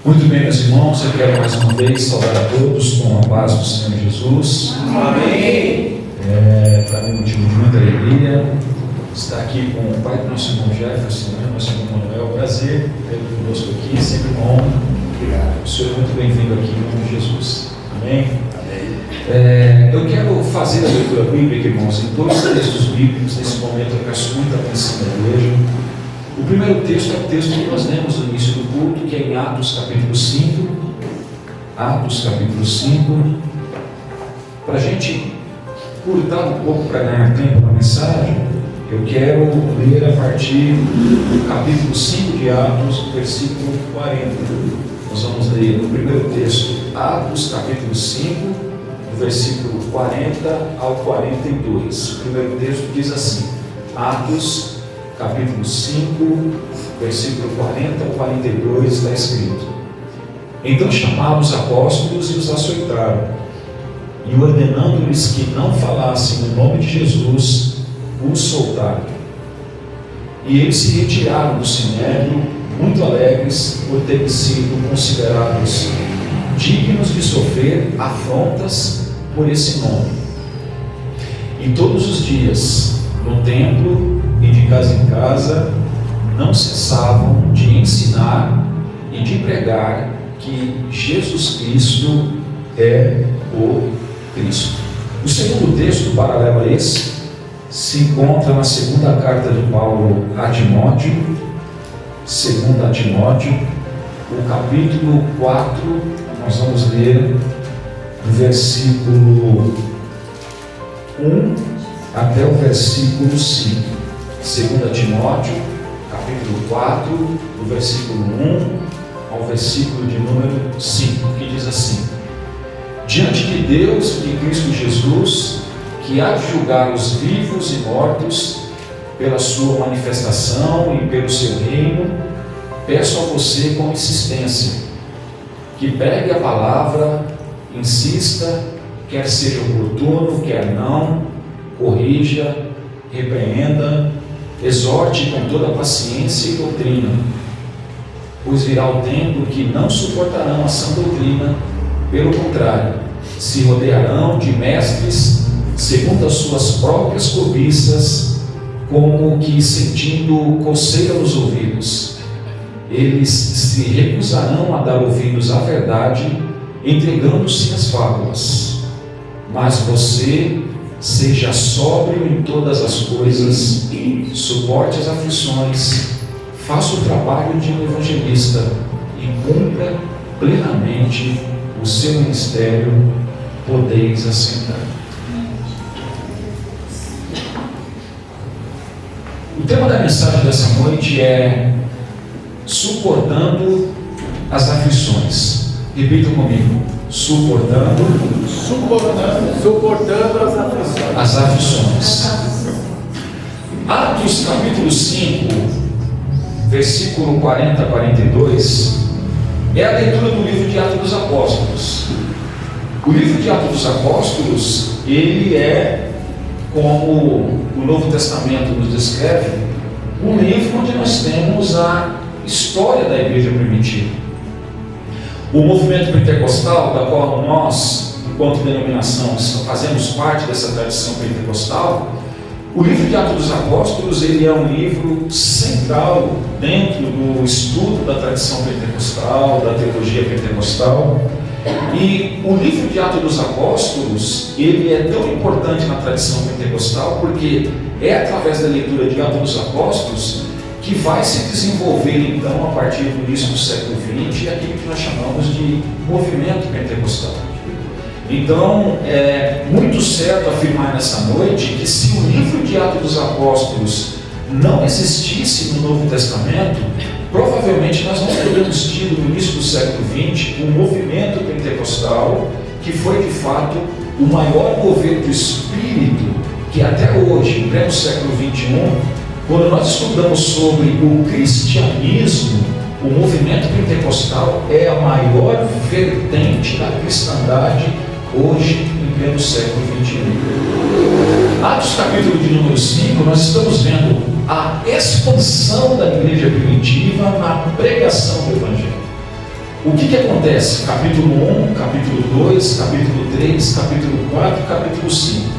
Muito bem, meus irmãos, eu quero mais uma vez saudar a todos com a paz do Senhor Jesus. Amém. Para mim, motivo de muita alegria estar aqui com o pai do nosso irmão Jefferson, nosso irmão Manuel. Prazer tê-lo conosco aqui, sempre uma honra. Obrigado. O senhor é muito bem-vindo aqui em nome de Jesus. Amém? Amém. Eu quero fazer a leitura bíblica, irmãos, em dois textos bíblicos. Nesse momento eu peço muita atenção da igreja. O primeiro texto é o texto que nós lemos no início do culto, que é em Atos capítulo 5. Atos capítulo 5. Para a gente curtar um pouco, para ganhar tempo na mensagem, eu quero ler a partir do capítulo 5 de Atos, versículo 40. Nós vamos ler no primeiro texto, Atos capítulo 5, do versículo 40 ao 42. O primeiro texto diz assim: Atos capítulo 5, versículo 40 ao 42, está escrito: Então chamaram os apóstolos e os açoitaram, e ordenando-lhes que não falassem no nome de Jesus, os soltaram. E eles se retiraram do sinédrio, muito alegres por terem sido considerados dignos de sofrer afrontas por esse nome. E todos os dias, no templo e de casa em casa, não cessavam de ensinar e de pregar que Jesus Cristo é o Cristo. O segundo texto, paralelo a esse, se encontra na segunda carta de Paulo a Timóteo, segunda a Timóteo, o capítulo 4, nós vamos ler do versículo 1 até o versículo 5. 2 Timóteo, capítulo 4, do versículo 1 ao versículo de número 5, que diz assim: Diante de Deus e de Cristo Jesus, que há de julgar os vivos e mortos pela sua manifestação e pelo seu reino, peço a você com insistência, que pregue a palavra, insista, quer seja oportuno, quer não, corrija, repreenda, exorte com toda paciência e doutrina, pois virá o tempo que não suportarão a sã doutrina, pelo contrário, se rodearão de mestres segundo as suas próprias cobiças, como que sentindo coceira nos ouvidos. Eles se recusarão a dar ouvidos à verdade, entregando-se às fábulas. Mas você seja sóbrio em todas as coisas, suporte as aflições, faça o trabalho de um evangelista e cumpra plenamente o seu ministério. Podeis assentar. O tema da mensagem dessa noite é suportando as aflições. Repita comigo: suportando as aflições. Atos capítulo 5, versículo 40 a 42, é a leitura do livro de Atos dos Apóstolos. O livro de Atos dos Apóstolos, ele é, como o Novo Testamento nos descreve, um livro onde nós temos a história da igreja primitiva. O movimento pentecostal, da qual nós, enquanto denominação, fazemos parte dessa tradição pentecostal, o livro de Atos dos Apóstolos, ele é um livro central dentro do estudo da tradição pentecostal, da teologia pentecostal. E o livro de Atos dos Apóstolos, ele é tão importante na tradição pentecostal porque é através da leitura de Atos dos Apóstolos que vai se desenvolver então, a partir do início do século XX, aquilo que nós chamamos de movimento pentecostal. Então, é muito certo afirmar nessa noite que se o livro de Atos dos Apóstolos não existisse no Novo Testamento, provavelmente nós não teríamos tido no início do século XX um movimento pentecostal que foi de fato o maior mover do Espírito que até hoje, em pleno século XXI, quando nós estudamos sobre o cristianismo, o movimento pentecostal é a maior vertente da cristandade hoje, em pleno século XXI. Atos capítulo de número 5, nós estamos vendo a expansão da igreja primitiva na pregação do Evangelho. O que acontece? Capítulo 1, capítulo 2, capítulo 3, capítulo 4, capítulo 5.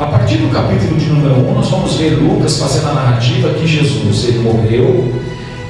A partir do capítulo de número 1, nós vamos ver Lucas fazendo a narrativa que Jesus, ele morreu,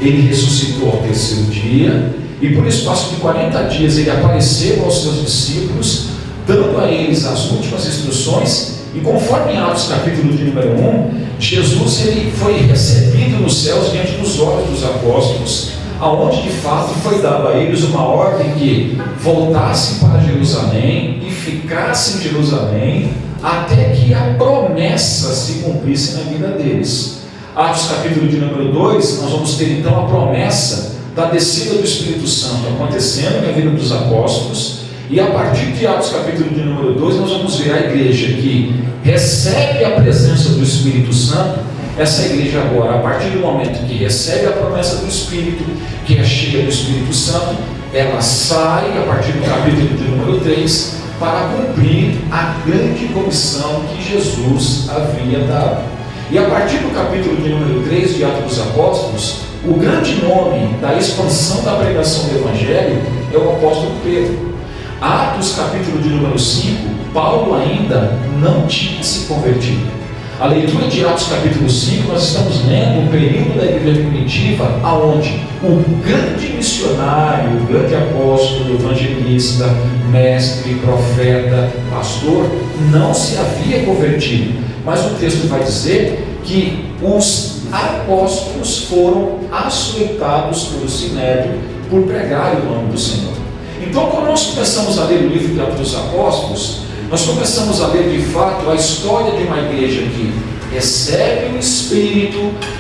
ele ressuscitou ao terceiro dia, e por espaço de 40 dias ele apareceu aos seus discípulos, dando a eles as últimas instruções, e conforme em Atos capítulo de número 1, Jesus ele foi recebido nos céus diante dos olhos dos apóstolos, aonde de fato foi dado a eles uma ordem que voltassem para Jerusalém e ficassem em Jerusalém até que a promessa se cumprisse na vida deles. Atos capítulo de número 2, nós vamos ter então a promessa da descida do Espírito Santo acontecendo na vida dos apóstolos, e a partir de Atos capítulo de número 2, nós vamos ver a igreja que recebe a presença do Espírito Santo. Essa igreja agora, a partir do momento que recebe a promessa do Espírito, que é cheia do Espírito Santo, ela sai a partir do capítulo de número 3 para cumprir a grande comissão que Jesus havia dado. E a partir do capítulo de número 3 de Atos dos Apóstolos, o grande nome da expansão da pregação do Evangelho é o apóstolo Pedro. Atos capítulo de número 5, Paulo ainda não tinha se convertido. A leitura de Atos capítulo 5, nós estamos lendo o período da igreja primitiva, aonde o grande missionário, o grande apóstolo, evangelista, mestre, profeta, pastor, não se havia convertido. Mas o texto vai dizer que os apóstolos foram açoitados pelo Sinédrio por pregar o nome do Senhor. Então, quando nós começamos a ler o livro de Atos dos Apóstolos, nós começamos a ler de fato a história de uma igreja que recebe o Espírito,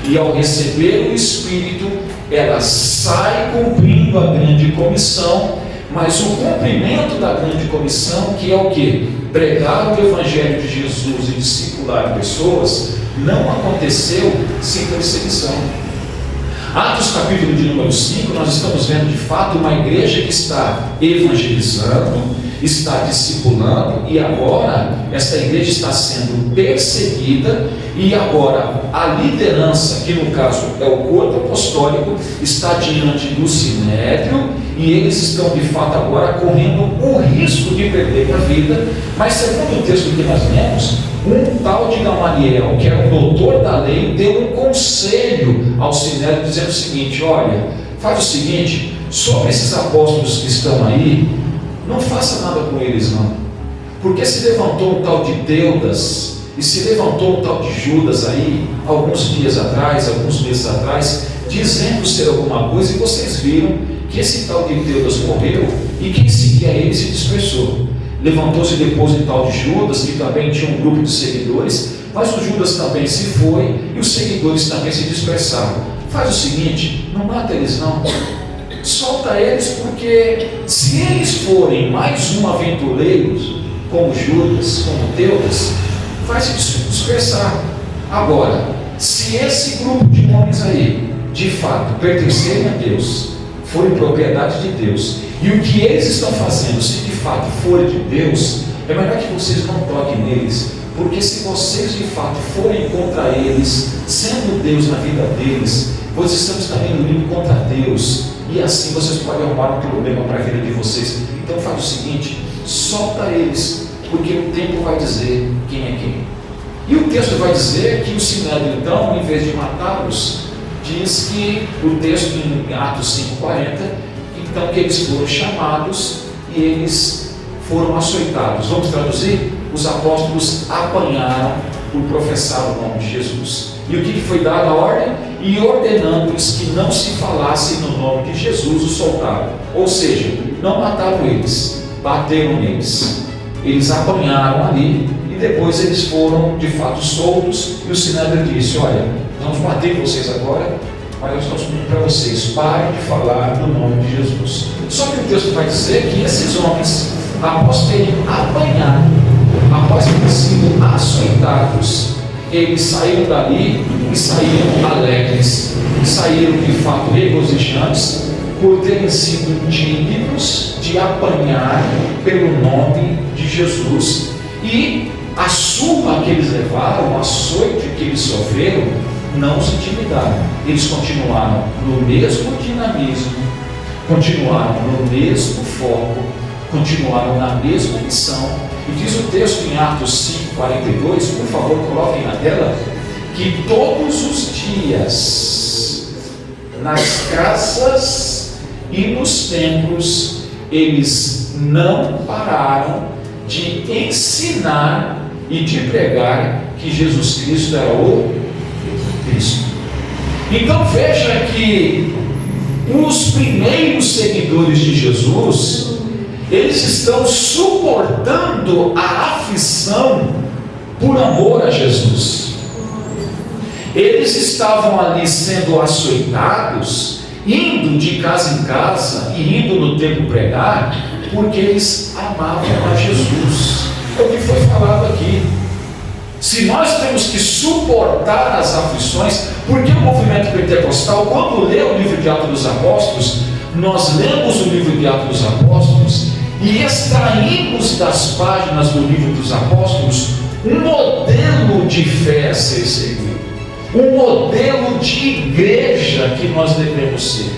e ao receber o Espírito, ela sai cumprindo a grande comissão, mas o cumprimento da grande comissão, que é o quê? Pregar o Evangelho de Jesus e discipular pessoas, não aconteceu sem perseguição. Atos capítulo de número 5, nós estamos vendo de fato uma igreja que está evangelizando, está discipulando, e agora esta igreja está sendo perseguida, e agora a liderança, que no caso é o corpo apostólico, está diante do Sinédrio, e eles estão de fato agora correndo o risco de perder a vida. Mas segundo o texto que nós lemos, um tal de Gamaliel, que era um doutor da lei, deu um conselho ao Sinédrio dizendo o seguinte: olha, faz o seguinte, sobre esses apóstolos que estão aí, não faça nada com eles não, porque se levantou um tal de Teudas, e se levantou um tal de Judas aí, alguns dias atrás, alguns meses atrás, dizendo ser alguma coisa, e vocês viram que esse tal de Teudas morreu, e quem seguia ele se dispersou. Levantou-se depois um tal de Judas, que também tinha um grupo de seguidores, mas o Judas também se foi, e os seguidores também se dispersaram. Faz o seguinte, não mata eles não, solta eles, porque se eles forem mais um aventureiros, como Judas, como Teudas, vai se dispersar. Agora, se esse grupo de homens aí, de fato, pertencerem a Deus, forem propriedade de Deus, e o que eles estão fazendo, se de fato for de Deus, é melhor que vocês não toquem neles, porque se vocês de fato forem contra eles, sendo Deus na vida deles, vocês estão também indo contra Deus, e assim vocês podem arrumar um problema para a vida de vocês. Então faz o seguinte, solta eles, porque o tempo vai dizer quem é quem. E o texto vai dizer que o Sinédrio, então, em vez de matá-los, diz que o texto em Atos 5,40, então que eles foram chamados e eles foram açoitados. Vamos traduzir? Os apóstolos apanharam por professar o nome de Jesus. E o que foi dado a ordem? E ordenando-lhes que não se falasse no nome de Jesus, os soltaram. Ou seja, não mataram eles, bateram neles. Eles apanharam ali e depois eles foram de fato soltos, e o Sinédrio disse: olha, vamos bater vocês agora, mas nós estamos pedindo para vocês, parem de falar no nome de Jesus. Só que o texto vai dizer que esses homens, após terem apanhado, após terem sido açoitados, eles saíram dali e saíram alegres, e saíram de fato regozijantes, por terem sido dignos de apanhar pelo nome de Jesus. E a surra que eles levaram, o açoite que eles sofreram, não os intimidaram. Eles continuaram no mesmo dinamismo, continuaram no mesmo foco, continuaram na mesma missão. E diz o texto em Atos 5:42, por favor, coloquem na tela, que todos os dias, nas casas e nos templos, eles não pararam de ensinar e de pregar que Jesus Cristo era o Cristo. Então veja que os primeiros seguidores de Jesus, eles estão suportando a aflição por amor a Jesus. Eles estavam ali sendo açoitados, indo de casa em casa e indo no templo pregar, porque eles amavam a Jesus. É o que foi falado aqui. Se nós temos que suportar as aflições, porque o movimento pentecostal, quando lê o livro de Atos dos Apóstolos, nós lemos o livro de Atos dos Apóstolos e extraímos das páginas do livro dos Apóstolos um modelo de fé a ser seguido, um modelo de igreja que nós devemos ser.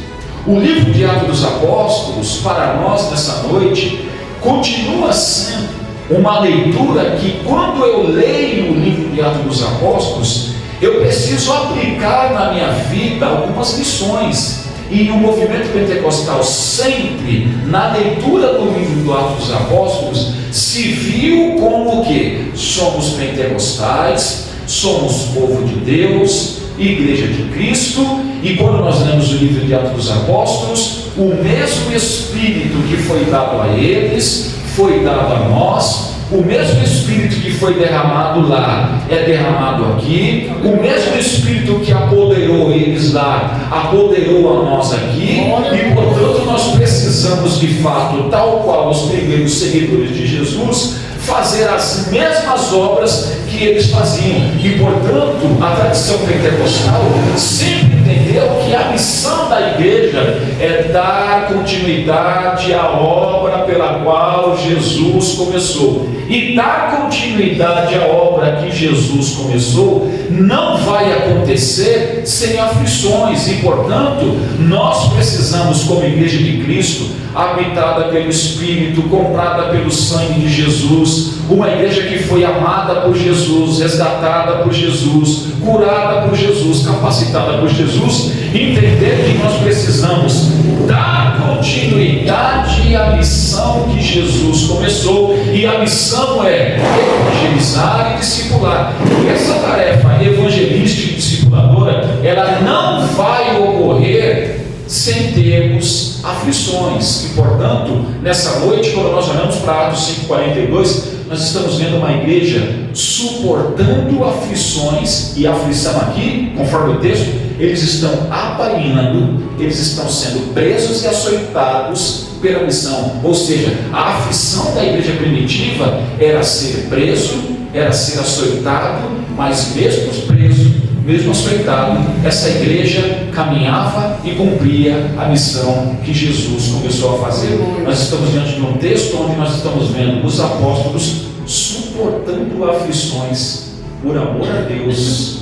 O livro de Atos dos Apóstolos, para nós nessa noite, continua sendo uma leitura que, quando eu leio o livro de Atos dos Apóstolos, eu preciso aplicar na minha vida algumas lições. E o movimento pentecostal sempre, na leitura do livro do Atos dos Apóstolos, se viu como o quê? Somos pentecostais, somos povo de Deus, igreja de Cristo. E quando nós lemos o livro de Atos dos Apóstolos, o mesmo Espírito que foi dado a eles foi dado a nós, o mesmo Espírito que foi derramado lá é derramado aqui, o mesmo Espírito que apoderou eles lá apoderou a nós aqui, e portanto nós precisamos de fato, tal qual os primeiros seguidores de Jesus, fazer as mesmas obras que eles faziam. E portanto a tradição pentecostal sempre entendeu que a missão da igreja é dar continuidade à obra pela qual Jesus começou. E dar continuidade à obra que Jesus começou não vai acontecer sem aflições. E portanto nós precisamos, como igreja de Cristo, habitada pelo Espírito, comprada pelo sangue de Jesus, uma igreja que foi amada por Jesus, resgatada por Jesus, curada por Jesus, capacitada por Jesus, entender que nós precisamos dar continuidade à missão que Jesus começou, e a missão é evangelizar e discipular. E essa tarefa evangelística e discipuladora, ela não vai ocorrer sem termos aflições. E portanto, nessa noite, quando nós olhamos para Atos 5:42, nós estamos vendo uma igreja suportando aflições, e a aflição aqui, conforme o texto, eles estão apanhando, eles estão sendo presos e açoitados pela missão. Ou seja, a aflição da igreja primitiva era ser preso, era ser açoitado, mas mesmo preso, mesmo açoitado, essa igreja caminhava e cumpria a missão que Jesus começou a fazer. Nós estamos diante de um texto onde nós estamos vendo os apóstolos suportando aflições por amor a Deus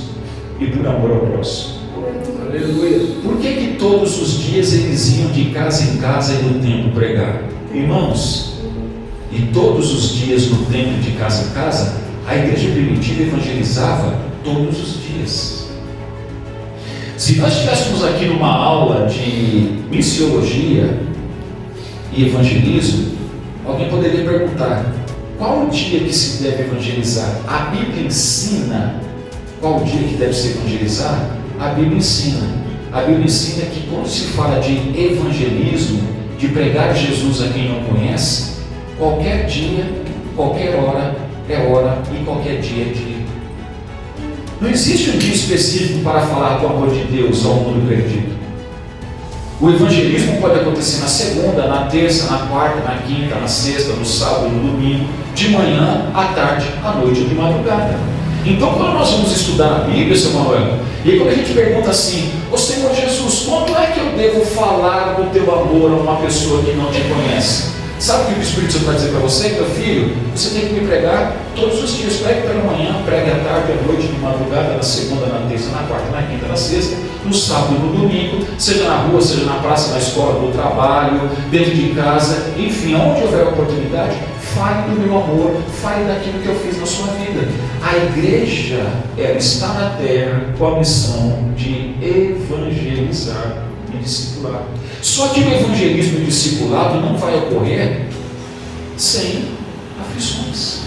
e por amor ao próximo. Aleluia. Por que todos os dias eles iam de casa em casa e no templo pregar? Irmãos, e todos os dias no templo, de casa em casa, a igreja primitiva evangelizava todos os dias. Se nós estivéssemos aqui numa aula de missiologia e evangelismo, alguém poderia perguntar: qual o dia que se deve evangelizar? A Bíblia ensina qual o dia que deve se evangelizar? A Bíblia ensina. A Bíblia ensina que quando se fala de evangelismo, de pregar Jesus a quem não conhece, qualquer dia, qualquer hora é hora, e qualquer dia é dia. Não existe um dia específico para falar do amor de Deus ao mundo perdido. O evangelismo pode acontecer na segunda, na terça, na quarta, na quinta, na sexta, no sábado, no domingo, de manhã, à tarde, à noite ou de madrugada. Então, quando nós vamos estudar a Bíblia, seu Manuel, e aí quando a gente pergunta assim: ô Senhor Jesus, quando é que eu devo falar do teu amor a uma pessoa que não te conhece? Sabe o que o Espírito Santo vai dizer para você? Meu filho, você tem que me pregar todos os dias. Pregue pela manhã, pregue à tarde, à noite, de madrugada, na segunda, na terça, na quarta, na quinta, na sexta, no sábado, no domingo, seja na rua, seja na praça, na escola, no trabalho, dentro de casa, enfim, onde houver oportunidade, fale do meu amor, fale daquilo que eu fiz na sua vida. A igreja, ela está na terra com a missão de evangelizar e discipular. Só que o evangelismo e o discipulado não vai ocorrer sem aflições.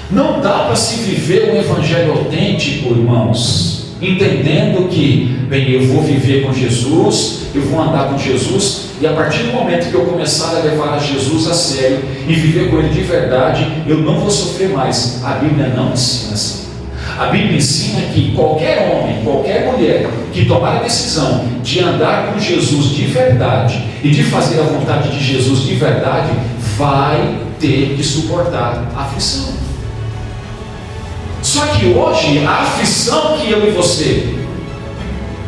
Não dá para se viver um evangelho autêntico, irmãos, entendendo que, bem, eu vou viver com Jesus, eu vou andar com Jesus, e a partir do momento que eu começar a levar a Jesus a sério e viver com Ele de verdade, eu não vou sofrer mais. A Bíblia não ensina assim. A Bíblia ensina que qualquer homem, qualquer mulher que tomar a decisão de andar com Jesus de verdade e de fazer a vontade de Jesus de verdade, vai ter que suportar a aflição. Só que hoje, a aflição que eu e você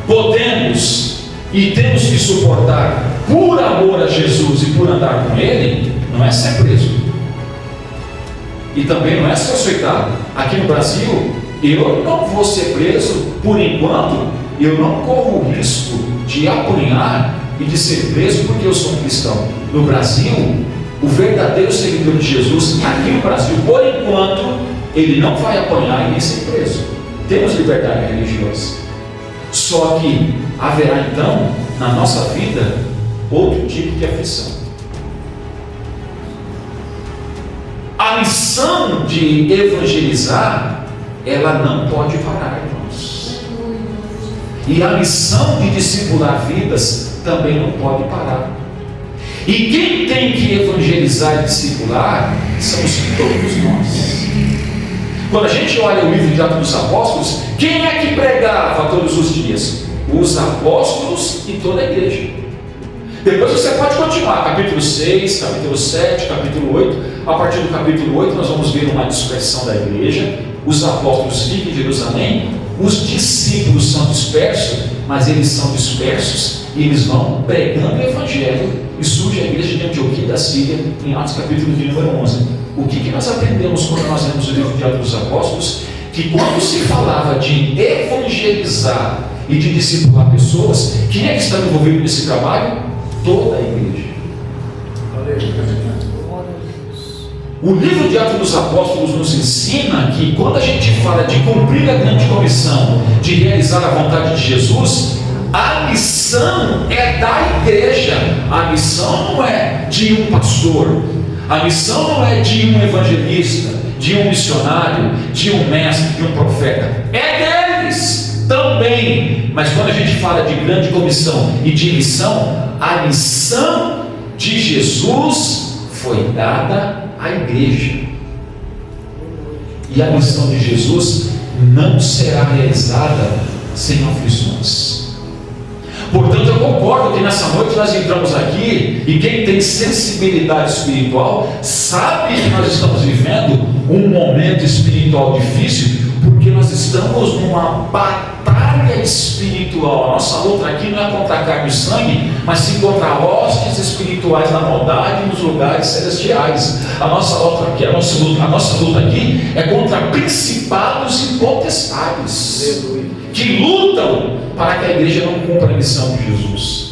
podemos e temos que suportar por amor a Jesus e por andar com Ele, não é ser preso. E também não é ser açoitado. Aqui no Brasil, eu não vou ser preso, por enquanto, eu não corro o risco de apanhar e de ser preso porque eu sou um cristão. No Brasil, o verdadeiro seguidor de Jesus, aqui no Brasil, por enquanto, ele não vai apanhar e nem ser preso. Temos liberdade religiosa. Só que haverá então, na nossa vida, outro tipo de aflição. A missão de evangelizar, ela não pode parar, irmãos. E a missão de discipular vidas também não pode parar. E quem tem que evangelizar e discipular somos todos nós. Quando a gente olha o livro de Atos dos Apóstolos, quem é que pregava todos os dias? Os apóstolos e toda a igreja. Depois você pode continuar, capítulo 6, capítulo 7, capítulo 8. A partir do capítulo 8 nós vamos ver uma dispersão da igreja. Os apóstolos ficam em Jerusalém, os discípulos são dispersos, mas eles são dispersos e eles vão pregando o evangelho, e surge a igreja de Antioquia da Síria, em Atos capítulo de número 11. O que nós aprendemos quando nós lemos o livro de Atos dos Apóstolos? Que quando se falava de evangelizar e de discipular pessoas, quem é que está envolvido nesse trabalho? Toda a igreja. O livro de Atos dos Apóstolos nos ensina que quando a gente fala de cumprir a grande comissão, de realizar a vontade de Jesus, a missão é da igreja. A missão não é de um pastor, a missão não é de um evangelista, de um missionário, de um mestre, de um profeta. É deles também. Mas quando a gente fala de grande comissão e de missão, a missão de Jesus foi dada à igreja. E a missão de Jesus não será realizada sem aflições. Portanto, eu concordo que nessa noite nós entramos aqui, e quem tem sensibilidade espiritual sabe que nós estamos vivendo um momento espiritual difícil, porque nós estamos numa batalha espiritual. A nossa luta aqui não é contra a carne e sangue, mas sim contra hostes espirituais na maldade e nos lugares celestiais. A nossa luta aqui é contra principados e potestades que lutam para que a igreja não cumpra a missão de Jesus.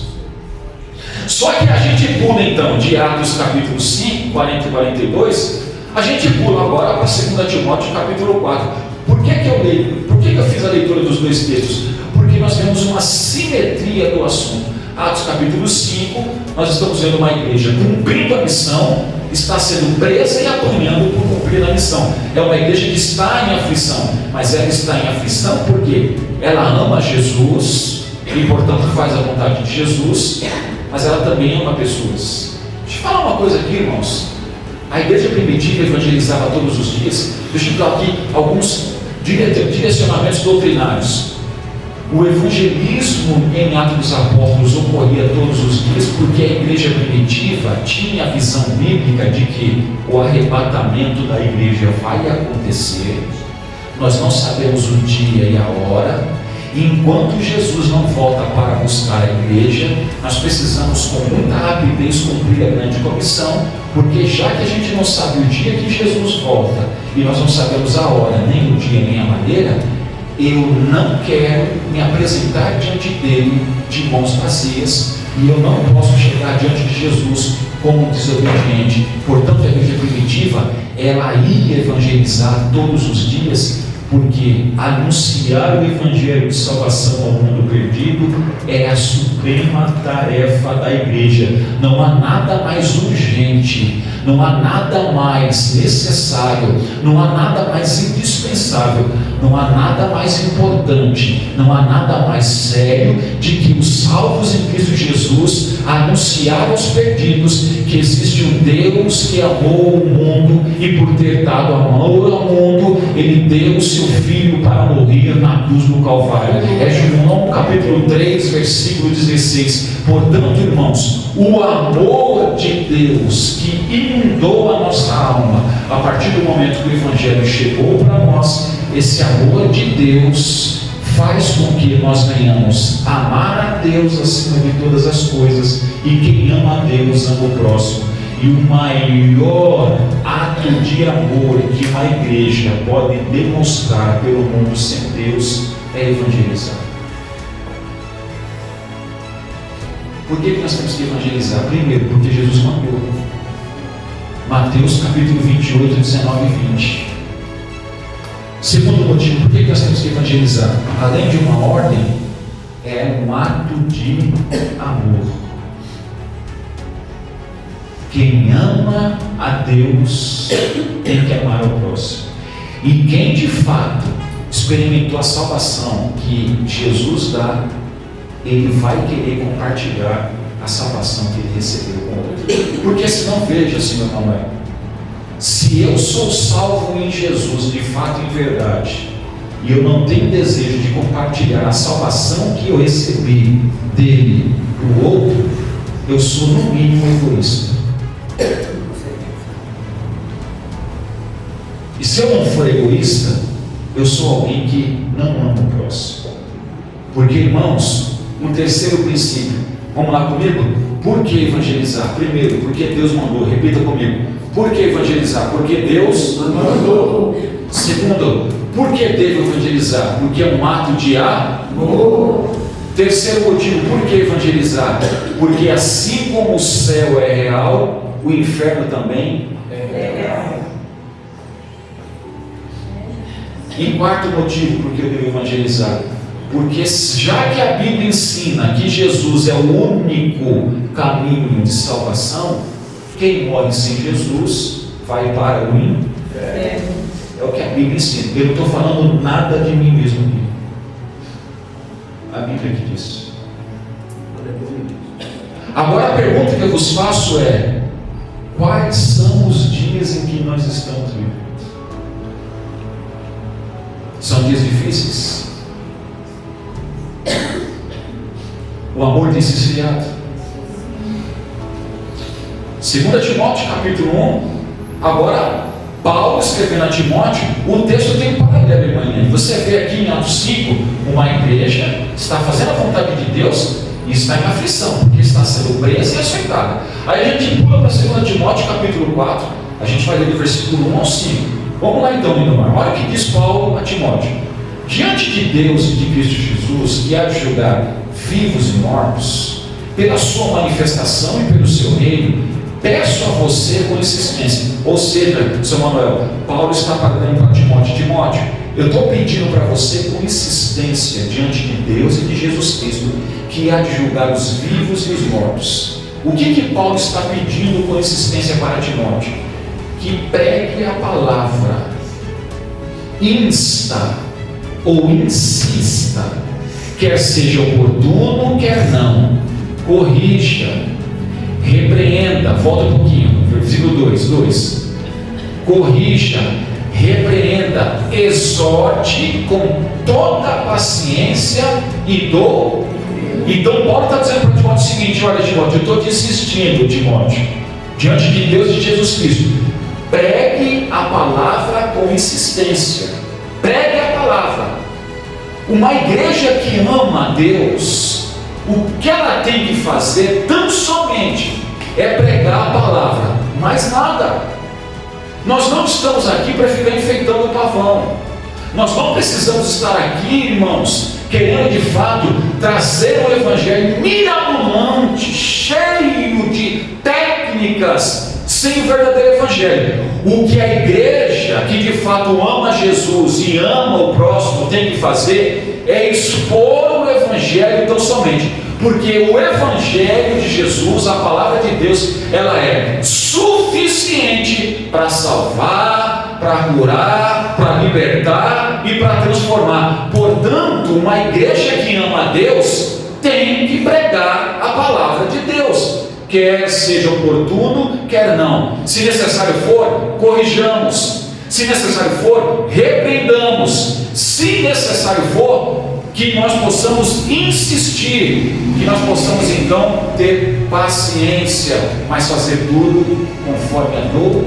Só que a gente pula então de Atos capítulo 5, 40 e 42, a gente pula agora para 2 Timóteo capítulo 4. Por que eu leio? Por que eu fiz a leitura dos dois textos? Porque nós vemos uma simetria do assunto. Atos capítulo 5, nós estamos vendo uma igreja cumprindo a missão, está sendo presa e apanhando por cumprir a missão. É uma igreja que está em aflição, mas ela está em aflição porque ela ama Jesus e portanto faz a vontade de Jesus, mas ela também ama pessoas. Deixa eu falar uma coisa aqui, irmãos. A igreja primitiva evangelizava todos os dias. Deixa eu dar aqui alguns direcionamentos doutrinários. O evangelismo em Atos dos Apóstolos ocorria todos os dias porque a igreja primitiva tinha a visão bíblica de que o arrebatamento da igreja vai acontecer. Nós não sabemos o dia e a hora, E enquanto Jesus não volta para buscar a igreja, nós precisamos com muita rapidez cumprir a grande comissão, porque já que a gente não sabe o dia que Jesus volta, e nós não sabemos a hora, nem o dia, nem a maneira, eu não quero me apresentar diante dele de mãos vazias, e eu não posso chegar diante de Jesus como desobediente. Portanto, a igreja primitiva, ela ia evangelizar todos os dias, porque anunciar o evangelho de salvação ao mundo perdido é a suprema tarefa da igreja. Não há nada mais urgente, não há nada mais necessário, não há nada mais indispensável, não há nada mais importante, não há nada mais sério de que os salvos em Cristo Jesus anunciar aos perdidos que existe um Deus que amou o mundo, e por ter dado amor ao mundo, ele deu o seu Filho para morrer na cruz do Calvário. É João capítulo 3, versículo 16. Portanto, irmãos, o amor de Deus que inundou a nossa alma, a partir do momento que o Evangelho chegou para nós, esse amor de Deus faz com que nós venhamos amar a Deus acima de todas as coisas, e quem ama a Deus ama o próximo. E o maior ato de amor que uma igreja pode demonstrar pelo mundo sem Deus é evangelizar. Por que nós temos que evangelizar? Primeiro, porque Jesus mandou. Mateus capítulo 28, 19 e 20. Segundo motivo, por que nós temos que evangelizar? Além de uma ordem, é um ato de amor. Quem ama a Deus tem que amar o próximo. E quem de fato experimentou a salvação que Jesus dá, ele vai querer compartilhar a salvação que ele recebeu com outro. Porque senão, veja, senhor Manuel, se eu sou salvo em Jesus de fato e em verdade, e eu não tenho desejo de compartilhar a salvação que eu recebi dele para o outro, eu sou no mínimo egoísta. E se eu não for egoísta, eu sou alguém que não ama o próximo. Porque, irmãos, um terceiro princípio, vamos lá comigo? Por que evangelizar? Primeiro, porque Deus mandou. Repita comigo. Por que evangelizar? Porque Deus mandou. Segundo, por que devo evangelizar? Porque é um ato de amor. Terceiro motivo, por que evangelizar? Porque assim como o céu é real, o inferno também é real. E quarto motivo, por que eu devo evangelizar? Porque já que a Bíblia ensina que Jesus é o único caminho de salvação, quem morre sem Jesus vai para o inferno. É o que a Bíblia ensina. Eu não estou falando nada de mim mesmo aqui. A Bíblia que diz. Agora a pergunta que eu vos faço é: quais são os dias em que nós estamos vivendo? São dias difíceis? O amor tem se esfriado. 2 Timóteo capítulo 1. Agora Paulo escrevendo a Timóteo, o texto tem um paralelo, irmã. Você vê aqui em Atos 5, uma igreja está fazendo a vontade de Deus e está em aflição, porque está sendo presa e açoitada. Aí a gente pula para 2 Timóteo capítulo 4, a gente vai ler do versículo 1 ao 5. Vamos lá então, Lindomar. Olha o que diz Paulo a Timóteo: diante de Deus e de Cristo Jesus, que há de julgar vivos e mortos, pela sua manifestação e pelo seu reino, peço a você com insistência. Ou seja, seu Manuel, Paulo está pagando para Timóteo: Timóteo, eu estou pedindo para você com insistência diante de Deus e de Jesus Cristo, que há de julgar os vivos e os mortos. O que Paulo está pedindo com insistência para Timóteo? Que pregue a palavra, insta ou insista, quer seja oportuno, quer não, corrija, repreenda. Volta um pouquinho, versículo 2: corrija, repreenda, exorte com toda a paciência e dor. Então Paulo está dizendo para Timóteo o seguinte: olha, Timóteo, eu estou te insistindo, Timóteo, diante de Deus e de Jesus Cristo, pregue a palavra com insistência. Pregue a palavra. Uma igreja que ama a Deus, o que ela tem que fazer tão somente é pregar a palavra, mais nada. Nós não estamos aqui para ficar enfeitando o pavão. Nós não precisamos estar aqui, irmãos, querendo de fato trazer um evangelho mirabolante, cheio de técnicas, sem o verdadeiro evangelho. O que a igreja que de fato ama Jesus e ama o próximo tem que fazer é expor o evangelho tão somente, porque o evangelho de Jesus, a palavra de Deus, ela é suficiente para salvar, para curar, para libertar e para transformar. Portanto, uma igreja que ama a Deus tem que pregar a palavra de Deus, quer seja oportuno, quer não. Se necessário for, corrijamos. Se necessário for, repreendamos. Se necessário for, que nós possamos insistir, que nós possamos então ter paciência, mas fazer tudo conforme andou.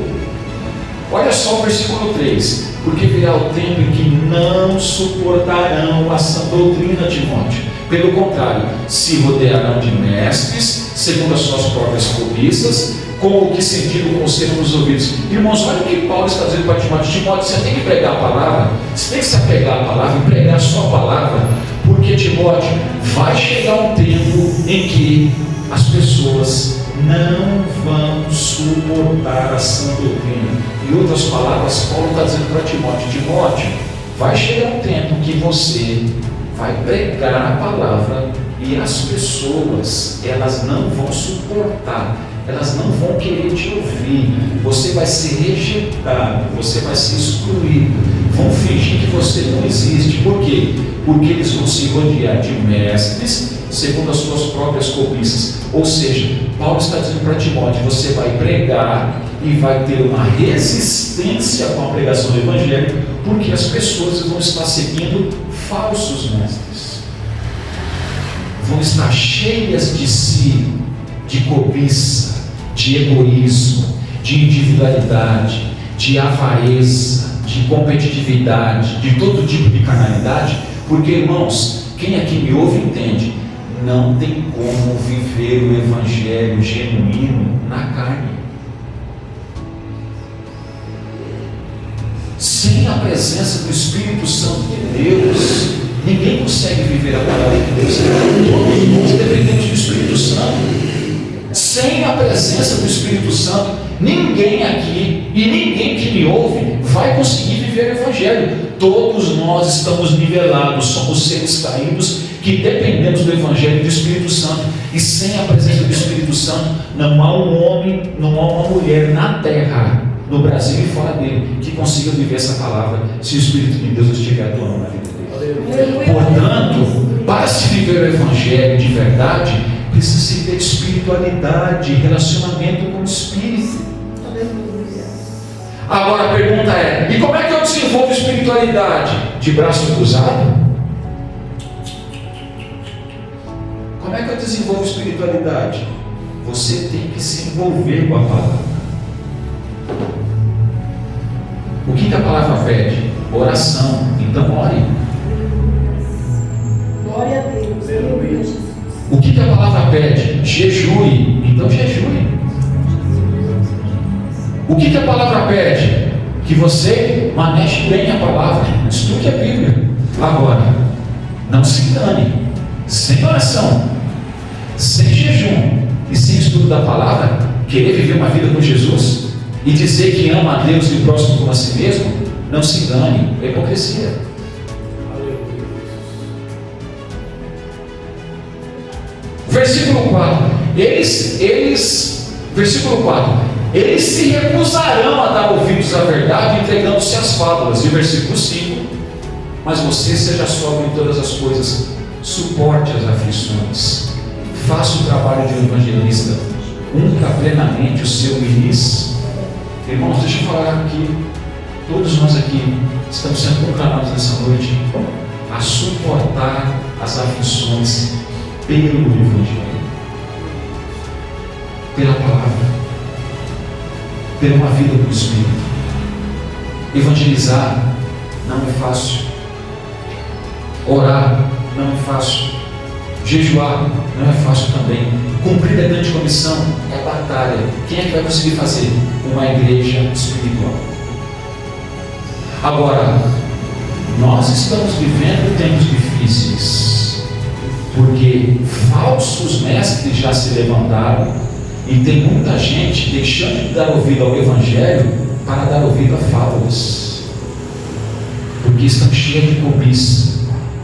Olha só o versículo 3: porque virá o tempo em que não suportarão a sã doutrina, Timóteo. Pelo contrário, se rodearão de mestres, segundo as suas próprias cobiças, com o que sentiram o conselho nos ouvidos. Irmãos, olha o que Paulo está dizendo para Timóteo. Timóteo, você tem que pregar a palavra, você tem que se apegar à palavra e pregar a sua palavra, porque, Timóteo, vai chegar um tempo em que as pessoas não vão suportar a sã doutrina. Em outras palavras, Paulo está dizendo para Timóteo: Timóteo, vai chegar um tempo que você vai pregar a palavra e as pessoas, elas não vão suportar, elas não vão querer te ouvir, você vai ser rejeitado, você vai ser excluído, vão fingir que você não existe. Por quê? Porque eles vão se rodear de mestres segundo as suas próprias cobiças. Ou seja, Paulo está dizendo para Timóteo: você vai pregar e vai ter uma resistência com a pregação do evangelho, porque as pessoas vão estar seguindo falsos mestres, vão estar cheias de si, de cobiça, de egoísmo, de individualidade, de avareza, de competitividade, de todo tipo de carnalidade. Porque, irmãos, quem aqui me ouve entende, não tem como viver o evangelho genuíno na carne. Sem a presença do Espírito Santo de Deus, ninguém consegue viver a palavra de Deus. Todos nós dependemos do Espírito Santo. Sem a presença do Espírito Santo, ninguém aqui e ninguém que me ouve vai conseguir viver o evangelho. Todos nós estamos nivelados, somos seres caídos que dependemos do evangelho e do Espírito Santo. E sem a presença do Espírito Santo, não há um homem, não há uma mulher na terra, no Brasil e fora dele, que consiga viver essa palavra, se o Espírito de Deus estiver atuando na vida dele. Portanto, para se viver o evangelho de verdade, precisa se ter espiritualidade, relacionamento com o Espírito. Agora a pergunta é: e como é que eu desenvolvo espiritualidade? De braço cruzado? Como é que eu desenvolvo espiritualidade? Você tem que se envolver com a palavra. O que a palavra pede? Oração. Então ore. Glória a Deus. O que a palavra pede? Jejue. Então jejue. O que a palavra pede? Que você maneje bem a palavra. Estude a Bíblia. Agora, não se engane. Sem oração, sem jejum e sem estudo da palavra, querer viver uma vida com Jesus e dizer que ama a Deus e o próximo como a si mesmo, não se engane, é hipocrisia. Versículo 4: versículo 4: eles se recusarão a dar ouvidos à verdade, entregando-se às fábulas. E versículo 5: mas você seja sóbrio em todas as coisas, suporte as aflições, faça o trabalho de um evangelista, cumpra plenamente o seu ministério. Irmãos, deixa eu falar aqui, todos nós aqui estamos sendo proclamados nessa noite a suportar as aflições pelo evangelho, pela palavra, pela uma vida com o Espírito. Evangelizar não é fácil. Orar não é fácil. Jejuar não é fácil também. Cumprir a grande comissão é batalha. Quem é que vai conseguir fazer? Uma igreja espiritual. Agora, nós estamos vivendo tempos difíceis, porque falsos mestres já se levantaram e tem muita gente deixando de dar ouvido ao Evangelho para dar ouvido a fábulas, porque estão cheios de cobiça.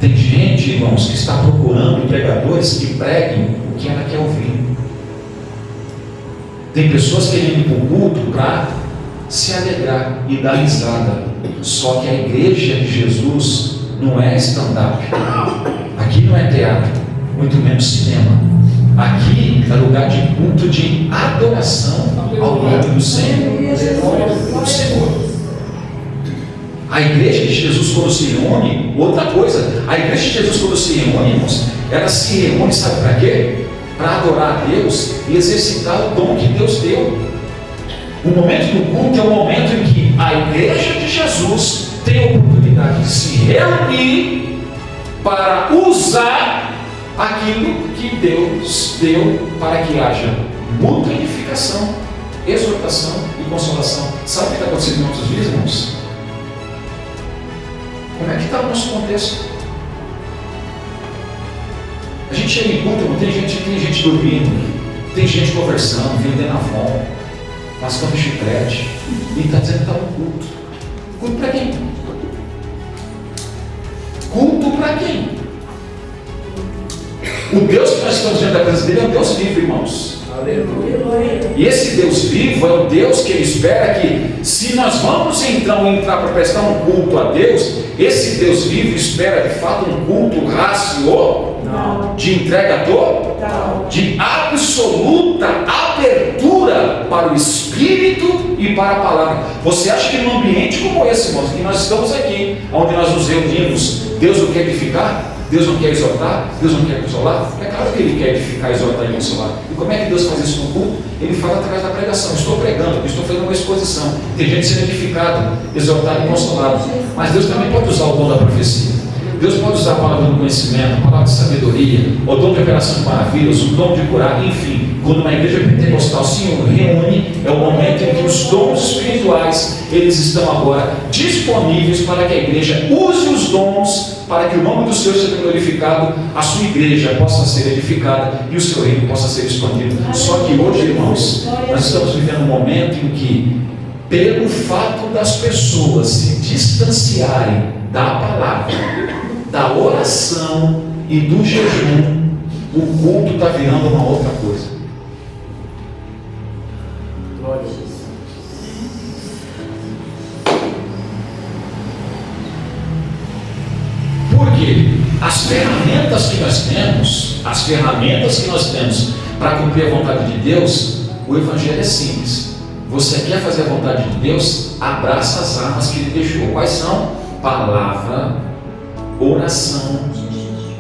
Tem gente, irmãos, que está procurando pregadores que preguem o que ela quer ouvir. Tem pessoas querendo ir para o culto para se alegrar e dar risada. Só que a igreja de Jesus não é stand-up. Aqui não é teatro, muito menos cinema. Aqui é lugar de culto, de adoração ao nome do Senhor. Do Senhor. A igreja de Jesus, quando se reúne, outra coisa, a igreja de Jesus, quando se reúne, irmãos, ela se reúne, sabe para quê? Para adorar a Deus e exercitar o dom que Deus deu. O momento do culto é o momento em que a igreja de Jesus tem a oportunidade de se reunir para usar aquilo que Deus deu para que haja muita edificação, exortação e consolação. Sabe o que está acontecendo em nossos dias, irmãos? Como é que está o nosso contexto? A gente chega em culto, não tem gente dormindo, tem gente conversando, vendendo Avon, mascando chiclete, e está dizendo que está no culto. Culto para quem? Culto para quem? O Deus que nós estamos diante da presença dele é um Deus vivo, irmãos. Aleluia. E esse Deus vivo é o Deus que ele espera que, se nós vamos entrar para prestar um culto a Deus, esse Deus vivo espera de fato um culto racional, de entrega total, de absoluta abertura para o Espírito e para a palavra. Você acha que num ambiente como esse, irmãos, que nós estamos aqui, onde nós nos reunimos, Deus não quer edificar? Deus não quer exortar? Deus não quer consolar? É claro que Ele quer edificar, exortar e consolar. E como é que Deus faz isso no culto? Ele faz através da pregação. Estou pregando, estou fazendo uma exposição. Tem gente sendo edificada, exortada e consolada. Mas Deus também pode usar o dom da profecia. Deus pode usar a palavra do conhecimento, a palavra de sabedoria, o dom de operação de maravilhas, o dom de curar, enfim. Quando uma igreja pentecostal se reúne, é o momento em que os dons espirituais, eles estão agora disponíveis para que a igreja use os dons para que o nome do Senhor seja glorificado, a sua igreja possa ser edificada e o seu reino possa ser expandido. Só que hoje, irmãos, nós estamos vivendo um momento em que, pelo fato das pessoas se distanciarem da palavra, da oração e do jejum, o culto está virando uma outra coisa. Glória a Deus. Porque as ferramentas que nós temos para cumprir a vontade de Deus, o Evangelho é simples. Você quer fazer a vontade de Deus? Abraça as armas que Ele deixou. Quais são? Palavra, oração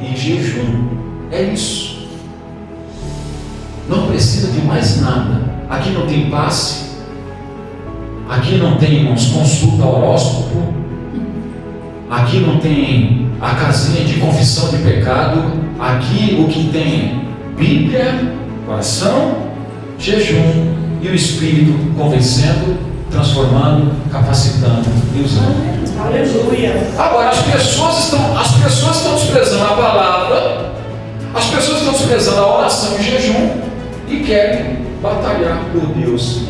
e jejum. É isso. Não precisa de mais nada. Aqui não tem passe. Aqui não tem, irmãos, consulta horóscopo. Aqui não tem a casinha de confissão de pecado. Aqui o que tem é Bíblia, oração, jejum e o Espírito convencendo, transformando, capacitando e usando. Aleluia. Agora as pessoas estão desprezando a palavra, as pessoas estão desprezando a oração e jejum e querem batalhar por Deus.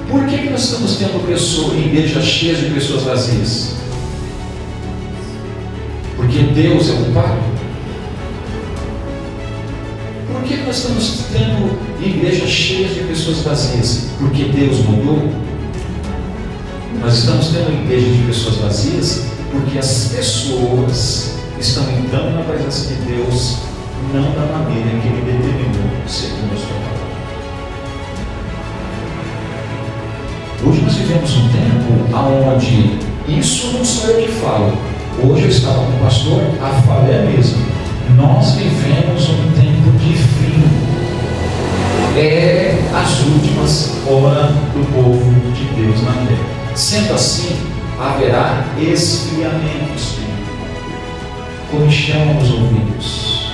Por que nós estamos tendo igrejas cheias de pessoas vazias? Porque Deus é o Pai. Por que nós estamos tendo igrejas cheias de pessoas vazias? Porque Deus mudou? Nós estamos tendo igrejas de pessoas vazias porque as pessoas estão entrando na presença de Deus não da maneira que Ele determinou, segundo a sua palavra. Hoje nós vivemos um tempo onde isso não sou eu que falo. Hoje eu estava com o pastor, a fala é a mesma. Nós vivemos um tempo de fim. É as últimas horas do povo de Deus na terra. Sendo assim, haverá esfriamento espiritual, comichão nos ouvidos,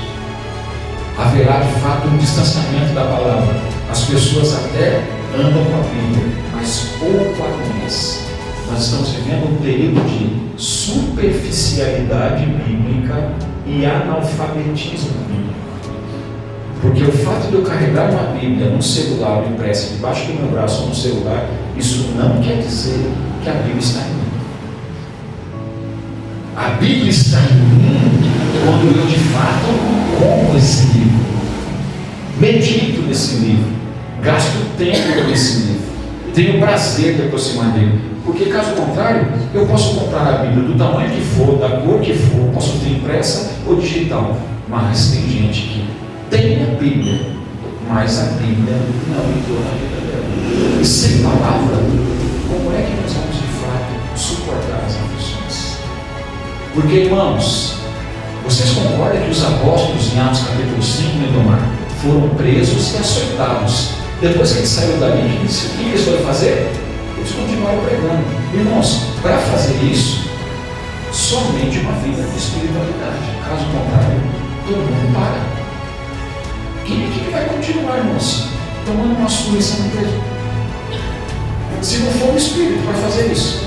haverá de fato um distanciamento da palavra. As pessoas até andam com a Bíblia, mas pouco a conhecem. Nós estamos vivendo um período de superficialidade bíblica e analfabetismo bíblico. Porque o fato de eu carregar uma Bíblia num celular impressa debaixo do meu braço ou no celular, isso não quer dizer que a Bíblia está em mim. A Bíblia está em mim quando eu de fato como esse livro, medito nesse livro, gasto tempo nesse livro, tenho prazer de aproximar dele. Porque caso contrário, eu posso comprar a Bíblia do tamanho que for, da cor que for, posso ter impressa ou digital, mas tem gente que tem a Bíblia, mas a Bíblia não entrou na vida dela. E sem palavra, como é que nós vamos de fato suportar as aflições? Porque, irmãos, vocês concordam que os apóstolos em Atos capítulo 5, no mar, foram presos e açoitados? Depois que eles saíram dali, o que eles foram fazer? Eles continuaram pregando. Irmãos, para fazer isso, somente uma vida de espiritualidade. Caso contrário, todo mundo para. Quem é que vai continuar, irmãos? Tomando uma solução no preso? Se não for o Espírito, vai fazer isso.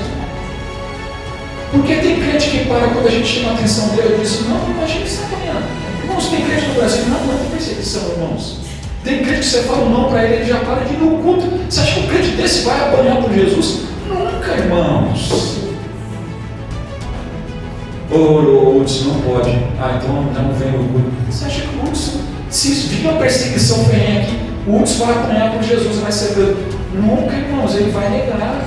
Porque tem crente que para quando a gente chama a atenção dele e diz: não, a gente está apanhando. Irmãos, tem crente no Brasil, não tem perseguição, irmãos. Tem crente que você fala um não para ele, ele já para de ir no culto. Você acha que um crente desse vai apanhar por Jesus? Nunca, irmãos. Ou disse: não pode. Então vem no culto. Você acha que o Hudson, se vir uma perseguição ferrenha aqui, o Hudson vai apanhar por Jesus, vai ser preso? Nunca, irmãos, ele vai negar.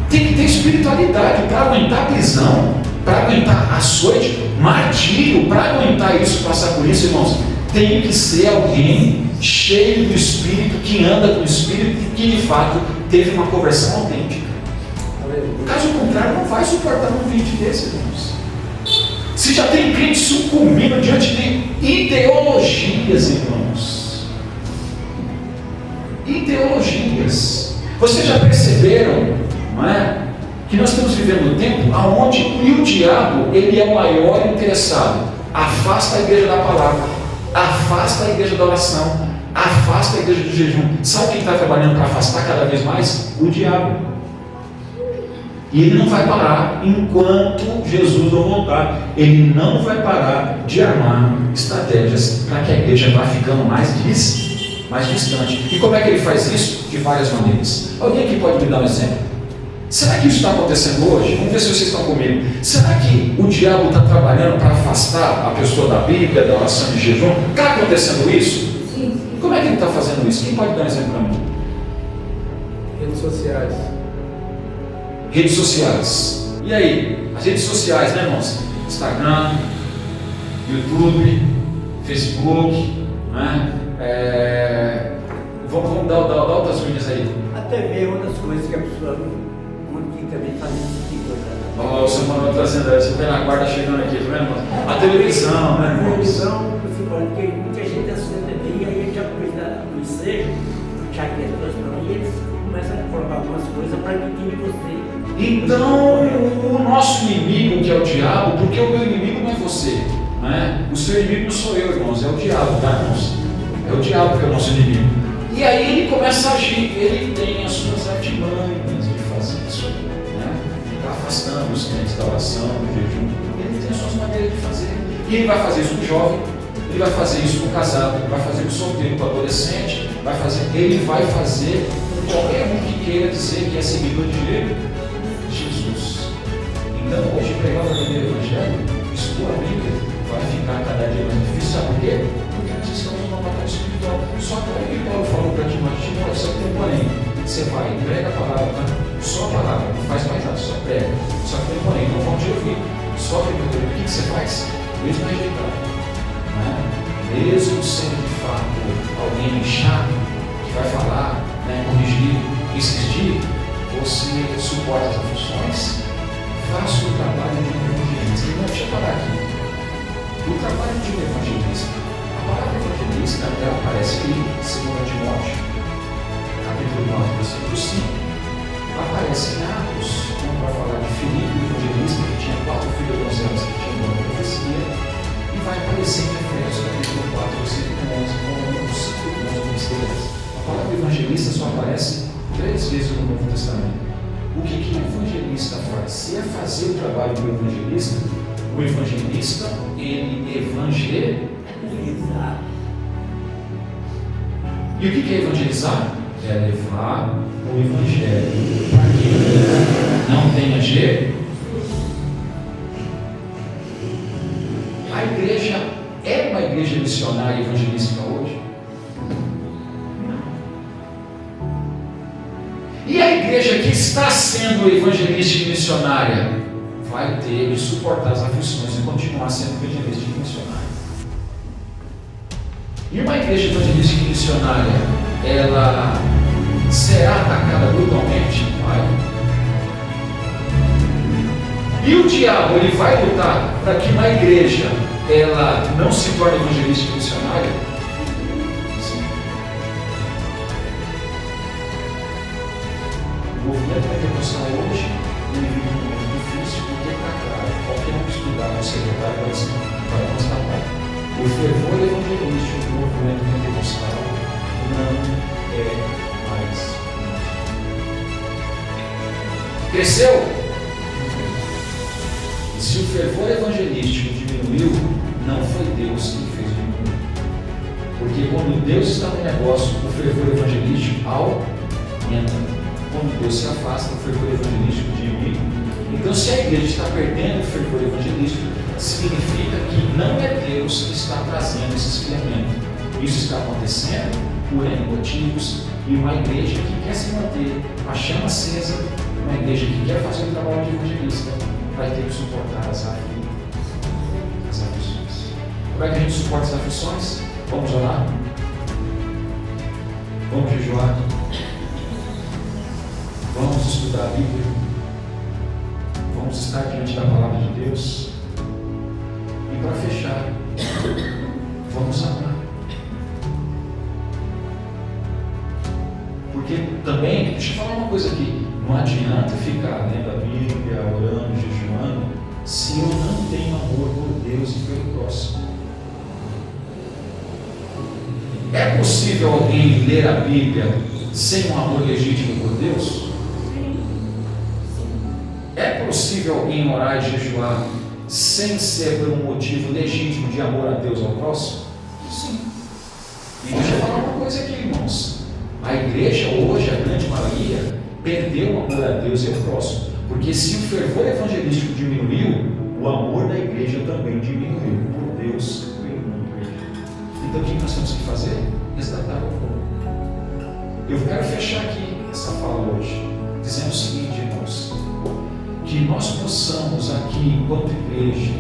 Tem que ter espiritualidade para aguentar a prisão, para aguentar açoite, martírio, para aguentar isso, passar por isso, irmãos. Tem que ser alguém cheio do Espírito, que anda com o Espírito e que de fato teve uma conversão autêntica. Caso contrário, não vai suportar um vídeo desse, irmãos. Se já tem crente sucumbindo diante de ideologias, irmãos. Ideologias. Vocês já perceberam, não é, que nós estamos vivendo um tempo onde o diabo, ele é o maior interessado. Afasta a igreja da palavra, afasta a igreja da oração, afasta a igreja do jejum. Sabe quem está trabalhando para afastar cada vez mais? O diabo. E ele não vai parar enquanto Jesus não voltar. Ele não vai parar de armar estratégias para que a igreja vá ficando mais distante. E como é que ele faz isso? De várias maneiras. Alguém aqui pode me dar um exemplo? Será que isso está acontecendo hoje? Vamos ver se vocês estão comigo. Será que o diabo está trabalhando para afastar a pessoa da Bíblia, da oração de jejum? Está acontecendo isso? Sim. Como é que ele está fazendo isso? Quem pode dar um exemplo para mim? Redes sociais. Redes sociais. E aí? As redes sociais, né, irmãos? Instagram, YouTube, Facebook, né? Vamos dar outras mídias aí. A TV é uma das coisas que a pessoa muito também faz esse tipo de coisa. Ó, o seu Manuel trazendo aí, você vê na guarda chegando aqui, tá vendo, irmão? A televisão, né, A irmãos? televisão, porque muita gente assiste a TV e aí a gente já começa no ensejo, já que as pessoas não, e eles começam a colocar algumas coisas para adquirir você. Então, o nosso inimigo, que é o diabo, porque o meu inimigo não é você, né? O seu inimigo não sou eu, irmãos, é o diabo, tá, irmãos? É o diabo que é o nosso inimigo. E aí ele começa a agir, ele tem as suas artimanhas de fazer isso, né? Está afastando os crentes da oração, do jejum, ele tem as suas maneiras de fazer. E ele vai fazer isso com o jovem, ele vai fazer isso com o casado, ele vai fazer com o solteiro, com o adolescente, ele vai fazer com qualquer um que queira dizer que é seguidor de Jesus. Então, hoje, pregar o verdadeiro evangelho, expor a Bíblia, vai ficar cada dia mais difícil. Sabe por quê? Porque nós estamos numa batalha espiritual. Só que o que Paulo falou para Timóteo, só que tem um porém. Você vai, prega a palavra, só a palavra, não faz mais nada, só prega. Só que tem um porém, não vão te ouvir. Sofre por ele. O que você faz? Mesmo rejeitado. Né? Mesmo sendo de fato alguém chato, que vai falar, né, corrigir, insistir, você suporta as aflições, faça o trabalho de um evangelista. E não deixa eu parar aqui. O trabalho de um evangelista, a palavra evangelista, ela aparece aqui, 2 Timóteo, capítulo 4, versículo 5. aparece em Atos, para falar de Filipe, o evangelista, que tinha 4 filhos donzelas que tinham uma profecia, e vai aparecer em Efésios, capítulo 4, versículo 11, como os 5 dons ministeriais. A palavra evangelista só aparece 3 vezes no Novo Testamento. O que o evangelista faz? Se é fazer o trabalho do evangelista, o evangelista, ele evangeliza. E o que é evangelizar? É levar o evangelho para quem não tenha jeito. A igreja é uma igreja missionária evangelística hoje? E a igreja que está sendo evangelística e missionária vai ter que suportar as aflições e continuar sendo evangelística e missionária. E uma igreja evangelística e missionária, ela será atacada brutalmente? Vai. E o diabo, ele vai lutar para que uma igreja, ela não se torne evangelística e missionária? Sim. O movimento pentecostal hoje vive um momento difícil, porque está claro, qualquer um que estudar no secretário vai constatar. O fervor evangelístico do movimento pentecostal não é mais. Cresceu? E se o fervor evangelístico diminuiu, não foi Deus que fez diminuir. Porque quando Deus está no negócio, o fervor evangelístico aumenta. Quando Deus se afasta, o fervor evangelístico diminui. Então, se a igreja está perdendo o fervor evangelístico, significa que não é Deus que está trazendo esse esfriamento. Isso está acontecendo por N motivos, e uma igreja que quer se manter a chama acesa, uma igreja que quer fazer o trabalho de evangelista, vai ter que suportar as aflições. Como é que a gente suporta as aflições? Vamos orar? Vamos jejuar? Vamos estudar a Bíblia? Vamos estar diante da palavra de Deus? E para fechar, vamos amar. Porque também, deixa eu falar uma coisa aqui, não adianta ficar lendo a Bíblia, orando, jejuando, se eu não tenho amor por Deus e pelo próximo. É possível alguém ler a Bíblia sem um amor legítimo por Deus? É possível alguém orar e jejuar sem ser por um motivo legítimo de amor a Deus e ao próximo? Sim. E deixa eu falar uma coisa aqui, irmãos. A igreja hoje, a grande maioria, perdeu o amor a Deus e ao próximo. Porque se o fervor evangelístico diminuiu, o amor da igreja também diminuiu por Deus e pelo mundo. Então o que nós temos que fazer? Resgatar o amor. Eu quero fechar aqui essa fala hoje, dizendo o seguinte, irmãos, que nós possamos aqui, enquanto igreja,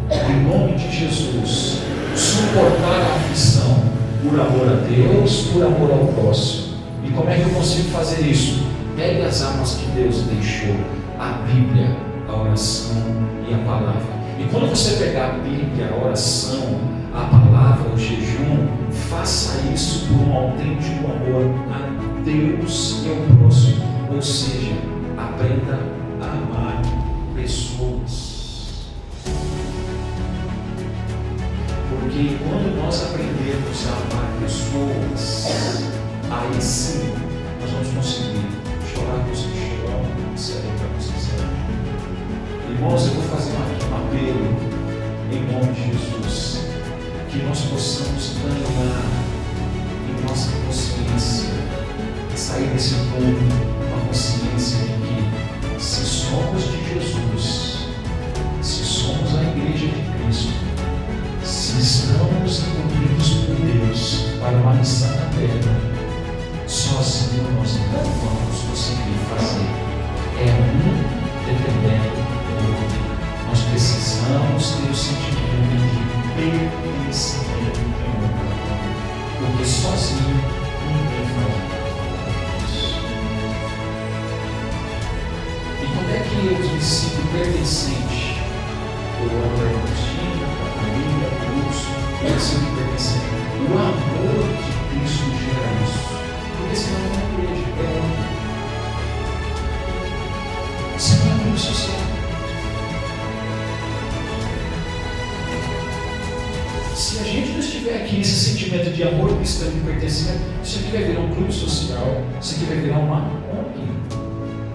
em nome de Jesus, suportar a aflição por amor a Deus, por amor ao próximo. E como é que eu consigo fazer isso? Pegue as armas que Deus deixou, a Bíblia, a oração e a palavra. E quando você pegar a Bíblia, a oração, a palavra, o jejum, faça isso por um autêntico amor a Deus e ao próximo. Ou seja, aprenda a amar pessoas. Porque quando nós aprendermos a amar pessoas, aí sim nós vamos conseguir chorar com os que choram, celebrar com os que celebram. Irmãos, eu vou fazer um apelo em nome de Jesus, que nós possamos caminhar em nossa consciência, sair desse mundo com a consciência de que, se somos de Jesus, se somos a igreja de Cristo, se estamos incumbidos por Deus para uma missão na terra, sozinho nós não vamos conseguir fazer. É um dependendo do outro. Nós precisamos ter o sentimento de pertencimento em um, porque sozinho ninguém faz isso. E como é que eu me sinto pertencente? Eu amo a Cristina, a família, a curso, eu me sinto pertencente. O amor de Cristo gera isso. Porque senão é uma igreja, é homem. social. Se a gente não estiver aqui nesse sentimento de amor cristão e de pertencimento, isso aqui vai virar um clube social, isso aqui vai virar uma ONG.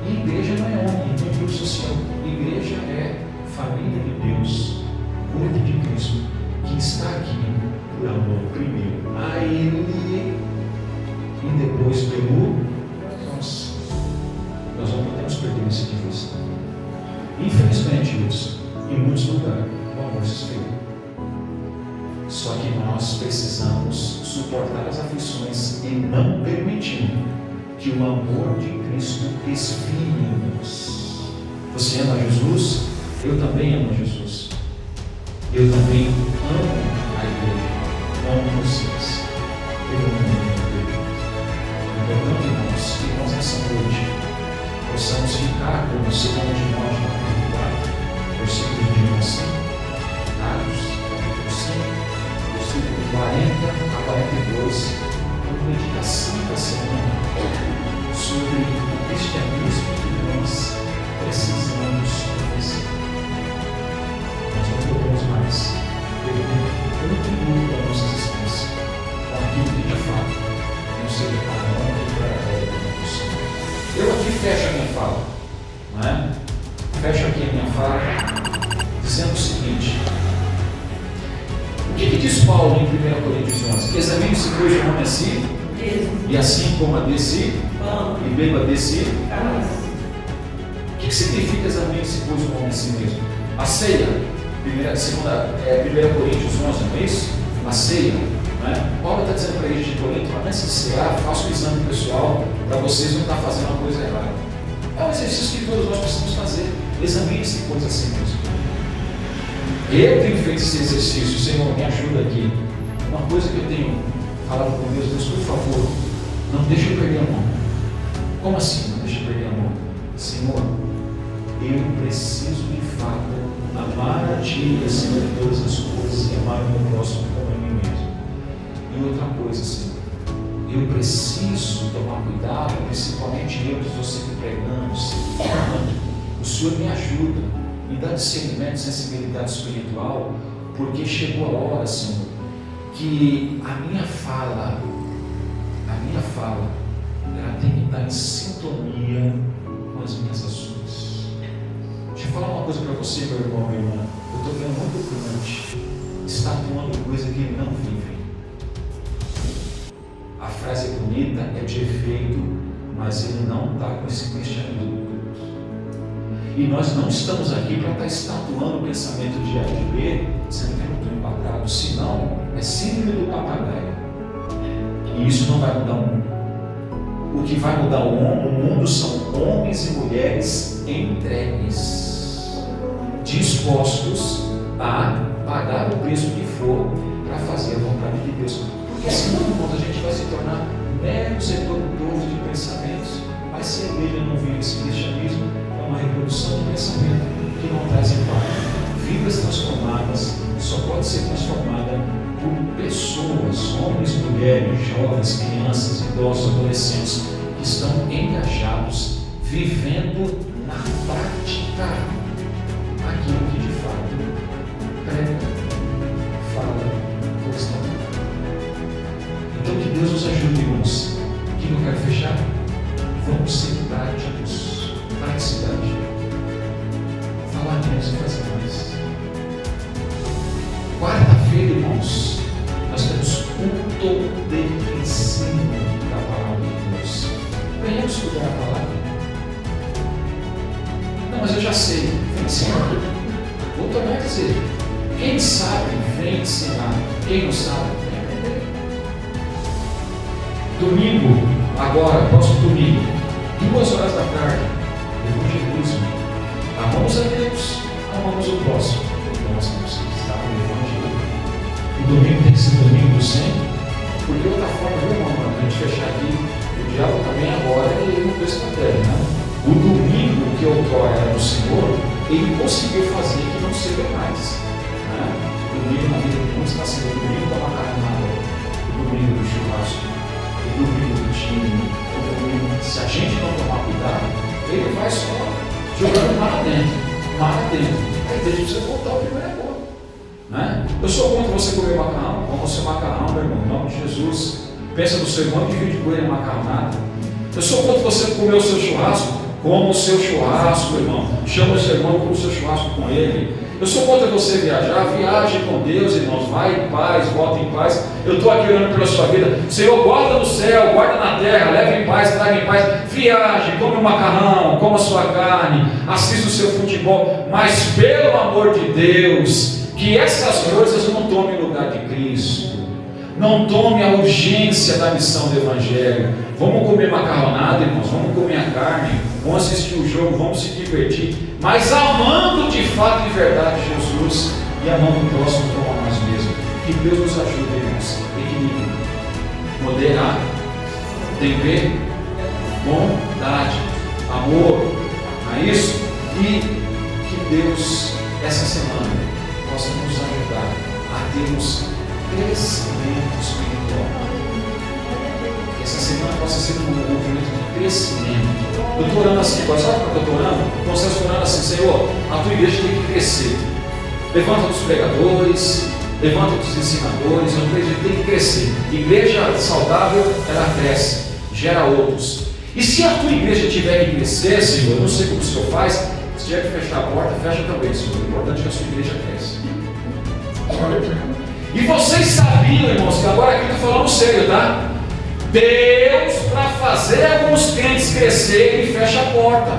E igreja não é ONG, não é clube social. Igreja é família de Deus, corpo de Cristo, que está aqui por amor primeiro a Ele e depois pelo nós. Nós não podemos perder esse de vista. Infelizmente, isso, em muitos lugares, o amor se esfriou. Só que nós precisamos suportar as aflições e não permitir que o amor de Cristo esfrie em nós. Você ama Jesus? Eu também amo Jesus. Eu também amo a igreja. Amo vocês. Eu amo a igreja. Portanto, irmãos, nessa noite, possamos ficar como 2 Timóteo capítulo 4, versículo de 1 a 5, Atos capítulo 5, versículo 40 a 42, uma meditação da semana sobre o cristianismo que nós precisamos conhecer. Nós não podemos mais perder um minuto da nossa existência com aquilo que de fato não seja para a honra e para a glória do Senhor. Eu aqui fecho a minha fala, não é? Fecho aqui a minha fala dizendo o seguinte: o que diz Paulo em 1 Coríntios 11? Que examine-se pois o homem a si, e assim coma de si, e beba de si. O que significa examine-se pois o homem a si mesmo? A ceia, 1 Coríntios 11, não é isso? A ceia, não é? Paulo está dizendo para a gente de Corinto, mas antes de cear, faça um exame pessoal para vocês não estar fazendo uma coisa errada. É um exercício que todos nós precisamos fazer. Examine-se pois a si mesmo. Eu tenho feito esse exercício, Senhor, me ajuda aqui. Uma coisa que eu tenho falado com Deus, Deus, por favor, não deixe eu perder a mão. Como assim não deixe eu perder a mão? Senhor, eu preciso de fato amar a Ti acima de todas as coisas e amar o meu próximo como a mim mesmo. E outra coisa, Senhor, eu preciso tomar cuidado, principalmente eu que estou sempre pregando, sempre falando. O Senhor me ajuda, me dá discernimento, sensibilidade espiritual, porque chegou a hora, Senhor, que a minha fala, ela tem que estar em sintonia com as minhas ações. Deixa eu falar uma coisa para você, meu irmão, minha irmã. Eu estou vendo muito crente estatuando coisa que ele não vive. A frase é bonita, é de efeito, mas ele não está com esse cristianismo. E nós não estamos aqui para estar estatuando o pensamento de A e de B, dizendo que eu não estou empatado, senão é síndrome do papagaio. E isso não vai mudar o mundo. O que vai mudar o mundo são homens e mulheres entregues, dispostos a pagar o preço que for para fazer a vontade de Deus. Porque senão, irmãos, a gente vai se tornar meros reprodutores de pensamentos. Mas se a igreja não vive esse cristianismo, é uma reprodução de pensamento que não traz impacto. Vidas transformadas só pode ser transformada por pessoas, homens, mulheres, jovens, crianças, idosos, adolescentes, que estão engajados, vivendo na prática aquilo que de fato prega, fala ou está. Então que Deus nos ajude, irmãos. O que eu quero fechar? Vamos ser práticos. Praticidade. Falar menos e fazer mais. Quarta-feira, irmãos, nós temos culto de ensino da palavra de Deus. Venhamos estudar a palavra. Não, mas eu já sei. Vem ensinar. Vou tornar a dizer. Quem sabe, vem ensinar. Quem não sabe, vem aprender. Domingo, agora, próximo domingo, 2 horas da tarde, evangelismo. Amamos a Deus, amamos o próximo. Então nós temos que estar no evangelho. O domingo tem que ser domingo do Senhor, porque de outra forma, viu, irmão, para a gente fechar aqui, o diabo também agora ele não pensa na terra, né? O domingo que outrora era do Senhor, ele conseguiu fazer que não seja mais. Né? O domingo na vida de muitos está sendo o domingo da macarronada, o domingo do churrasco, o domingo do time, o domingo. Se a gente não tomar cuidado, ele vai só jogando mar dentro. A igreja precisa voltar ao primeiro amor. Né? Eu sou contra você comer macarrão, coma o seu macarrão, meu irmão, em nome de Jesus. Pensa no seu irmão e divide com ele a macarronada. Eu sou contra você comer o seu churrasco, coma o seu churrasco, meu irmão. Chama o seu irmão, coma o seu churrasco com ele. Eu sou contra você viajar, viaje com Deus, irmãos, vai em paz, volta em paz. Eu estou aqui orando pela sua vida. Senhor, guarda no céu, guarda na terra, leve em paz, traga em paz. Viaje, come o macarrão, coma a sua carne, assista o seu futebol, mas pelo amor de Deus, que essas coisas não tomem lugar de Cristo. Não tome a urgência da missão do Evangelho. Vamos comer macarronada, irmãos, vamos comer a carne, vamos assistir o jogo, vamos se divertir, mas amando de fato e verdade Jesus e amando o próximo como a nós mesmos. Que Deus nos ajude, irmãos. Equilíbrio, moderar, temper, bondade, amor, não é isso? E que Deus, essa semana, possa nos ajudar a termos crescimento espiritual. Que essa semana possa ser um movimento de crescimento. Eu estou orando assim, agora sabe por que eu estou orando? Então você está orando assim, Senhor, a tua igreja tem que crescer. Levanta dos pregadores, levanta dos ensinadores, a tua igreja tem que crescer. Igreja saudável, ela cresce, gera outros. E se a tua igreja tiver que crescer, Senhor, eu não sei como o Senhor faz, se tiver que fechar a porta, fecha também, Senhor. O importante é que a sua igreja cresça. E vocês sabiam, irmãos, que agora aqui estou falando sério, tá? Deus, para fazer alguns crentes crescerem, fecha a porta.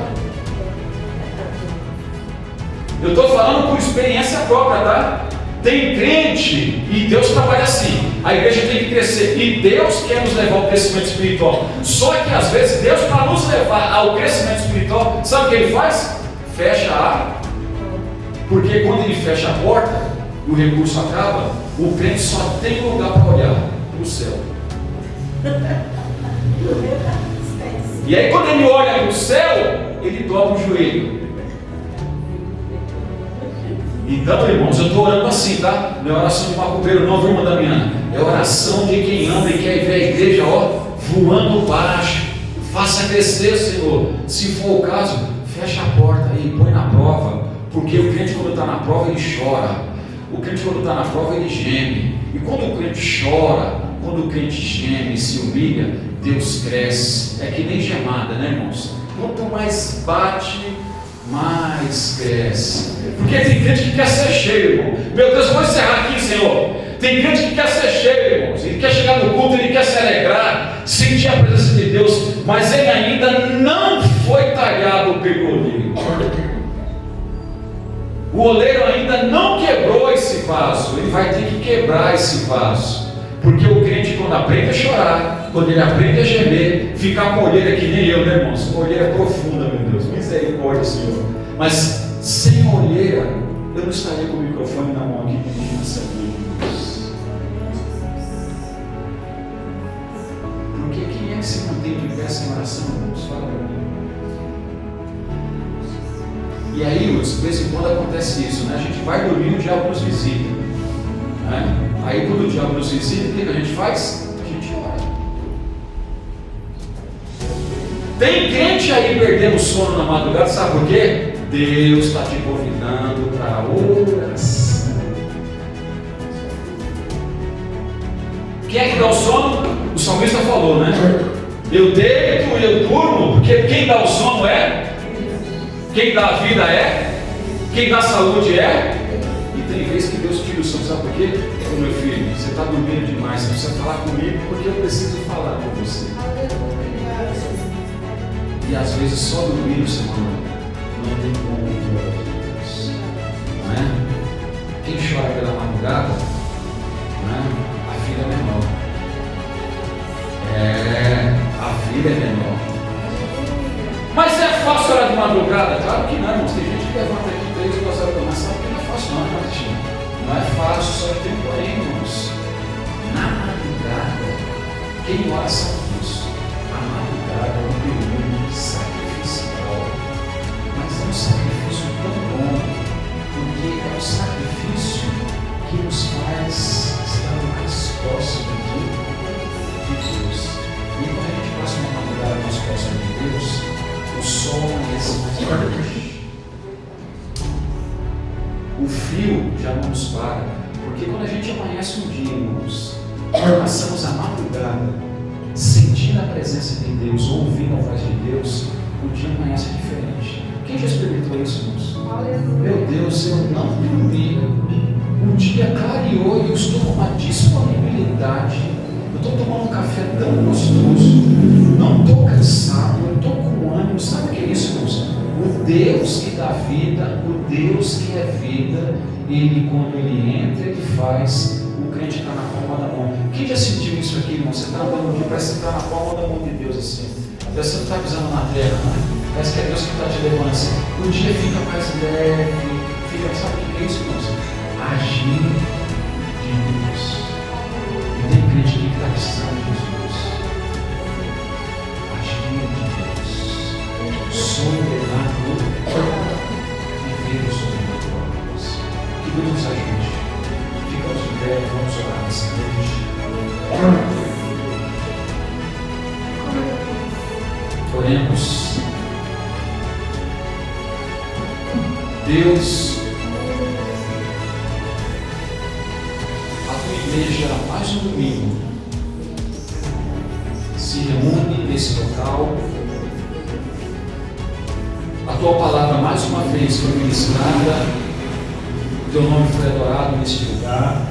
Eu estou falando por experiência própria, tá? Tem crente e Deus trabalha assim. A igreja tem que crescer e Deus quer nos levar ao crescimento espiritual. Só que às vezes Deus, para nos levar ao crescimento espiritual, sabe o que Ele faz? Fecha a. Porque quando Ele fecha a porta, o recurso acaba, o crente só tem lugar para olhar para o céu. E aí quando ele olha para o céu, ele dobra o joelho. Então, irmãos, eu estou orando assim, tá? Não é oração de macumbeiro não, viu, irmã Damiana? É oração de quem ama e quer ver a igreja, ó, voando baixo. Faça crescer, Senhor. Se for o caso, fecha a porta e põe na prova. Porque o crente, quando está na prova, ele chora. O crente, quando está na prova, ele geme. E quando o crente chora, quando o crente geme e se humilha, Deus cresce. É que nem gemada, né, irmãos? Quanto mais bate, mais cresce. Porque tem crente que quer ser cheio, irmão. Meu Deus, vou encerrar aqui, Senhor. Tem crente que quer ser cheio, irmãos. Ele quer chegar no culto, ele quer se alegrar, sentir a presença de Deus, mas ele ainda não foi talhado pelo oleiro. O oleiro ainda não quebrou esse vaso. Ele vai ter que quebrar esse vaso. Porque o crente, quando aprende a chorar, quando ele aprende a gemer, ficar com olheira que nem eu, né, irmãos? Uma olheira profunda, meu Deus. Misericórdia, Senhor. Mas sem olheira, eu não estaria com o microfone na mão aqui dirigindo essa luz. Porque quem é que se mantém de pé sem oração, irmãos? Fala para mim. E aí, de vez em quando acontece isso, né? A gente vai dormir e o diabo nos visita, né? Aí quando o diabo nos visita, o que a gente faz? A gente ora. Tem crente aí perdendo o sono na madrugada, sabe por quê? Deus está te convidando para a oração. Quem é que dá o sono? O salmista falou, né? Eu deito e eu durmo, porque quem dá o sono é? Quem dá a vida é? Quem dá a saúde é? E tem vezes que Deus tira o sono, sabe por quê? Ô, meu filho, você está dormindo demais, você precisa falar comigo porque eu preciso falar com você. E às vezes só dormir, Senhor, não tem como ouvir a Deus. Não é? Quem chora pela madrugada, não é? A filha é menor. A filha é menor. Mas é fácil orar de madrugada? Claro que não, irmãos. Tem gente que levanta aqui 3 ou 4 horas da manhã, sabe que não é fácil não, né, Martinho? Não é fácil, só que tem um porém, irmãos. Na madrugada, quem ora sabe disso. A madrugada é um período sacrificial. Mas é um sacrifício tão bom, porque é um sacrifício que nos faz estar mais próximo de Deus. E quando a gente passa uma madrugada mais próximo de Deus, o sol amanhece mais forte. o frio já não nos para, porque quando a gente amanhece um dia, irmãos, passamos a madrugada sentindo a presença de Deus, ouvindo a voz de Deus, o dia amanhece diferente. Quem já experimentou isso, irmãos? Meu Deus, eu não dormi, o dia clareou e eu estou com uma disponibilidade, eu estou tomando um café tão gostoso, não estou cansado, eu estou com ânimo. Sabe o que é isso, irmãos? O Deus que dá vida, o Deus que é vida, Ele, quando Ele entra, Ele faz o crente estar na palma da mão. Quem já sentiu isso aqui, irmão? Você está andando aqui, parece que está na palma da mão de Deus assim. Parece que você não está pisando na terra, né? Parece que é Deus que está te levando assim. O dia fica mais leve, fica, sabe o que é isso, irmãos? Agir de Deus. E tem crente aqui que está precisando de Jesus. Agir de Deus. Sobrenatural. Viver o sobrenatural de Deus. Que Deus nos ajude. Ficamos de pé, vamos orar nessa noite. Oremos. Deus, a tua igreja, mais um domingo, se reúne nesse local. A tua palavra mais uma vez foi ministrada, o teu nome foi adorado neste lugar.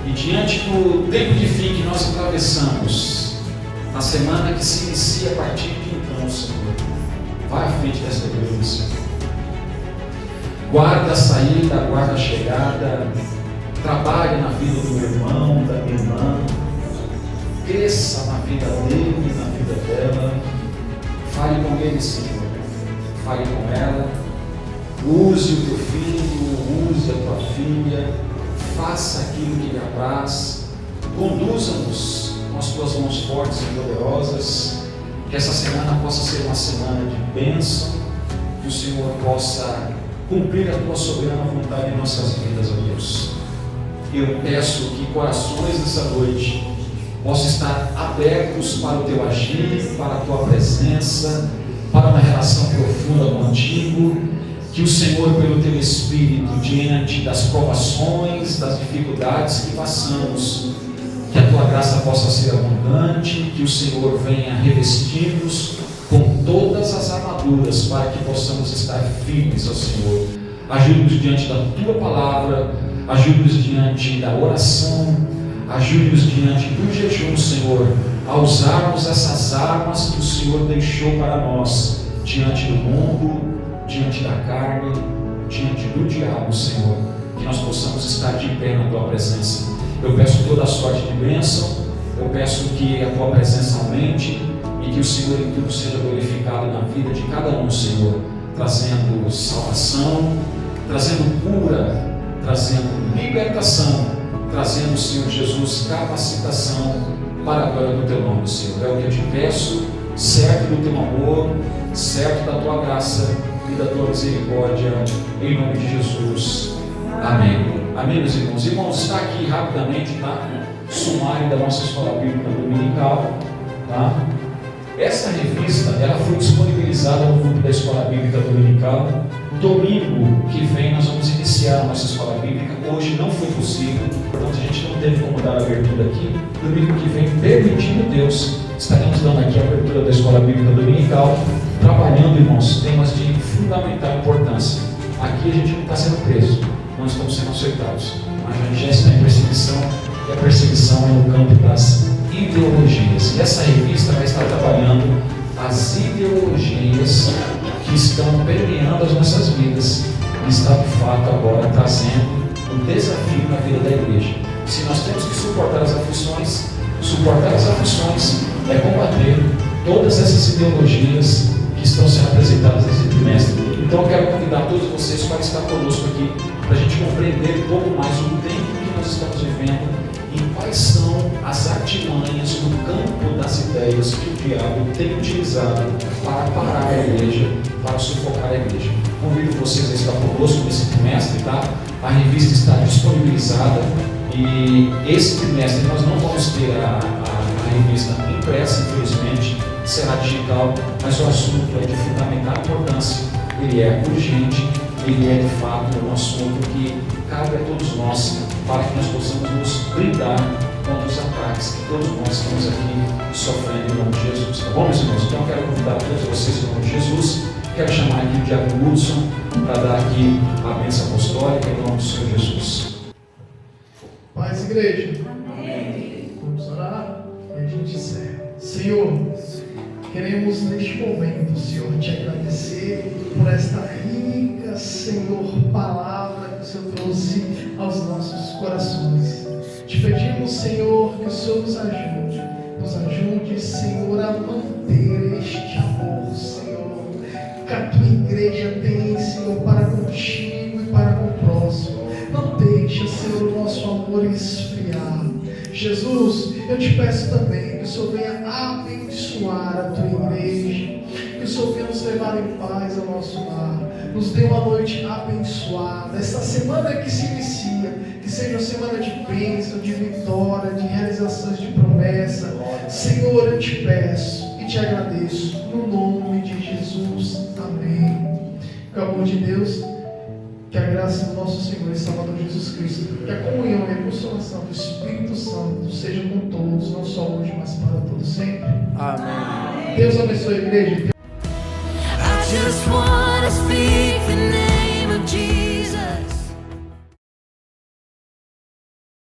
E diante do tempo de fim que nós atravessamos, na semana que se inicia a partir de então, Senhor, vai à frente desta igreja, Senhor. Guarda a saída, guarda a chegada, trabalhe na vida do meu irmão, da minha irmã, cresça na vida dele, na vida dela, fale com ele, Senhor, fale com ela, use o teu filho, use a tua filha, faça aquilo que lhe apraz, conduza-nos com as tuas mãos fortes e poderosas, que essa semana possa ser uma semana de bênção, que o Senhor possa cumprir a tua soberana vontade em nossas vidas, ó Deus. Eu peço que corações nessa noite possam estar abertos para o teu agir, para a tua presença, para uma relação profunda contigo, que o Senhor, pelo teu Espírito, diante das provações, das dificuldades que passamos, que a tua graça possa ser abundante, que o Senhor venha revestir-nos com todas as armaduras para que possamos estar firmes ao Senhor. Ajude-nos diante da tua palavra, ajude-nos diante da oração, ajude-nos diante do jejum, Senhor, a usarmos essas armas que o Senhor deixou para nós diante do mundo, diante da carne, diante do diabo, Senhor, que nós possamos estar de pé na tua presença. Eu peço toda a sorte de bênção, eu peço que a tua presença aumente e que o Senhor em tudo seja glorificado na vida de cada um, Senhor, trazendo salvação, trazendo cura, trazendo libertação, trazendo, Senhor Jesus, capacitação para a glória do teu nome, Senhor. É o que eu te peço, certo do teu amor, certo da tua graça e da tua misericórdia, em nome de Jesus. Amém. Amém, meus irmãos. Irmãos, está aqui rapidamente, tá? Sumário da nossa escola bíblica dominical, tá? Essa revista, ela foi disponibilizada no grupo da escola bíblica dominical. Domingo que vem nós vamos iniciar a nossa escola bíblica. Hoje não foi possível, portanto a gente não teve como dar a abertura aqui. Domingo que vem, permitindo Deus, estaremos dando aqui a abertura da escola bíblica dominical, trabalhando, irmãos, temas de fundamental importância. Aqui a gente não está sendo preso, não estamos sendo açoitados, mas a gente já está em perseguição, e a perseguição é no campo das ideologias. E essa revista vai estar trabalhando as ideologias que estão permeando as nossas vidas e está de fato agora trazendo um desafio na vida da igreja. Se nós temos que suportar as aflições é combater todas essas ideologias que estão sendo apresentadas nesse trimestre. Então eu quero convidar todos vocês para estar conosco aqui, para a gente compreender um pouco mais o tempo que nós estamos vivendo e quais são as artimanhas do campo das ideias que o diabo tem utilizado para parar a igreja, para sufocar a igreja. Convido vocês a estar conosco nesse trimestre, tá? A revista está disponibilizada e esse trimestre nós não vamos ter a revista impressa, infelizmente, será digital, mas o assunto é de fundamental importância, ele é urgente, ele é de fato um assunto que cabe a todos nós, para que nós possamos nos blindar contra os ataques que todos nós estamos aqui sofrendo em nome de Jesus. Tá bom, meus irmãos? Então eu quero convidar todos vocês em nome de Jesus. Quero chamar aqui o diácono Hudson para dar aqui a bênção apostólica em nome do Senhor Jesus. Paz, igreja. Amém. Vamos orar e a gente encerra. Senhor, queremos neste momento, Senhor, te agradecer por esta rica, Senhor, palavra que o Senhor trouxe aos nossos corações. Te pedimos, Senhor, que o Senhor nos ajude, Senhor, a manter este amor, Senhor, que a tua igreja tem, Senhor, para contigo e para com o próximo. Não deixa, Senhor, o nosso amor esfriar. Jesus, eu te peço também que o Senhor venha abençoar a tua igreja, que o Senhor venha nos levar em paz ao nosso lar, nos dê uma noite abençoada, esta semana que se inicia, que seja uma semana de bênção, de vitória, de realizações de promessa. Senhor, eu te peço e te agradeço, no nome de Jesus, amém. Com o amor de Deus, que a graça do nosso Senhor e Salvador Jesus Cristo, que a comunhão e a consolação do Espírito Santo seja com todos, não só hoje, mas para todos sempre. Amém. Deus abençoe a igreja. I just wanna speak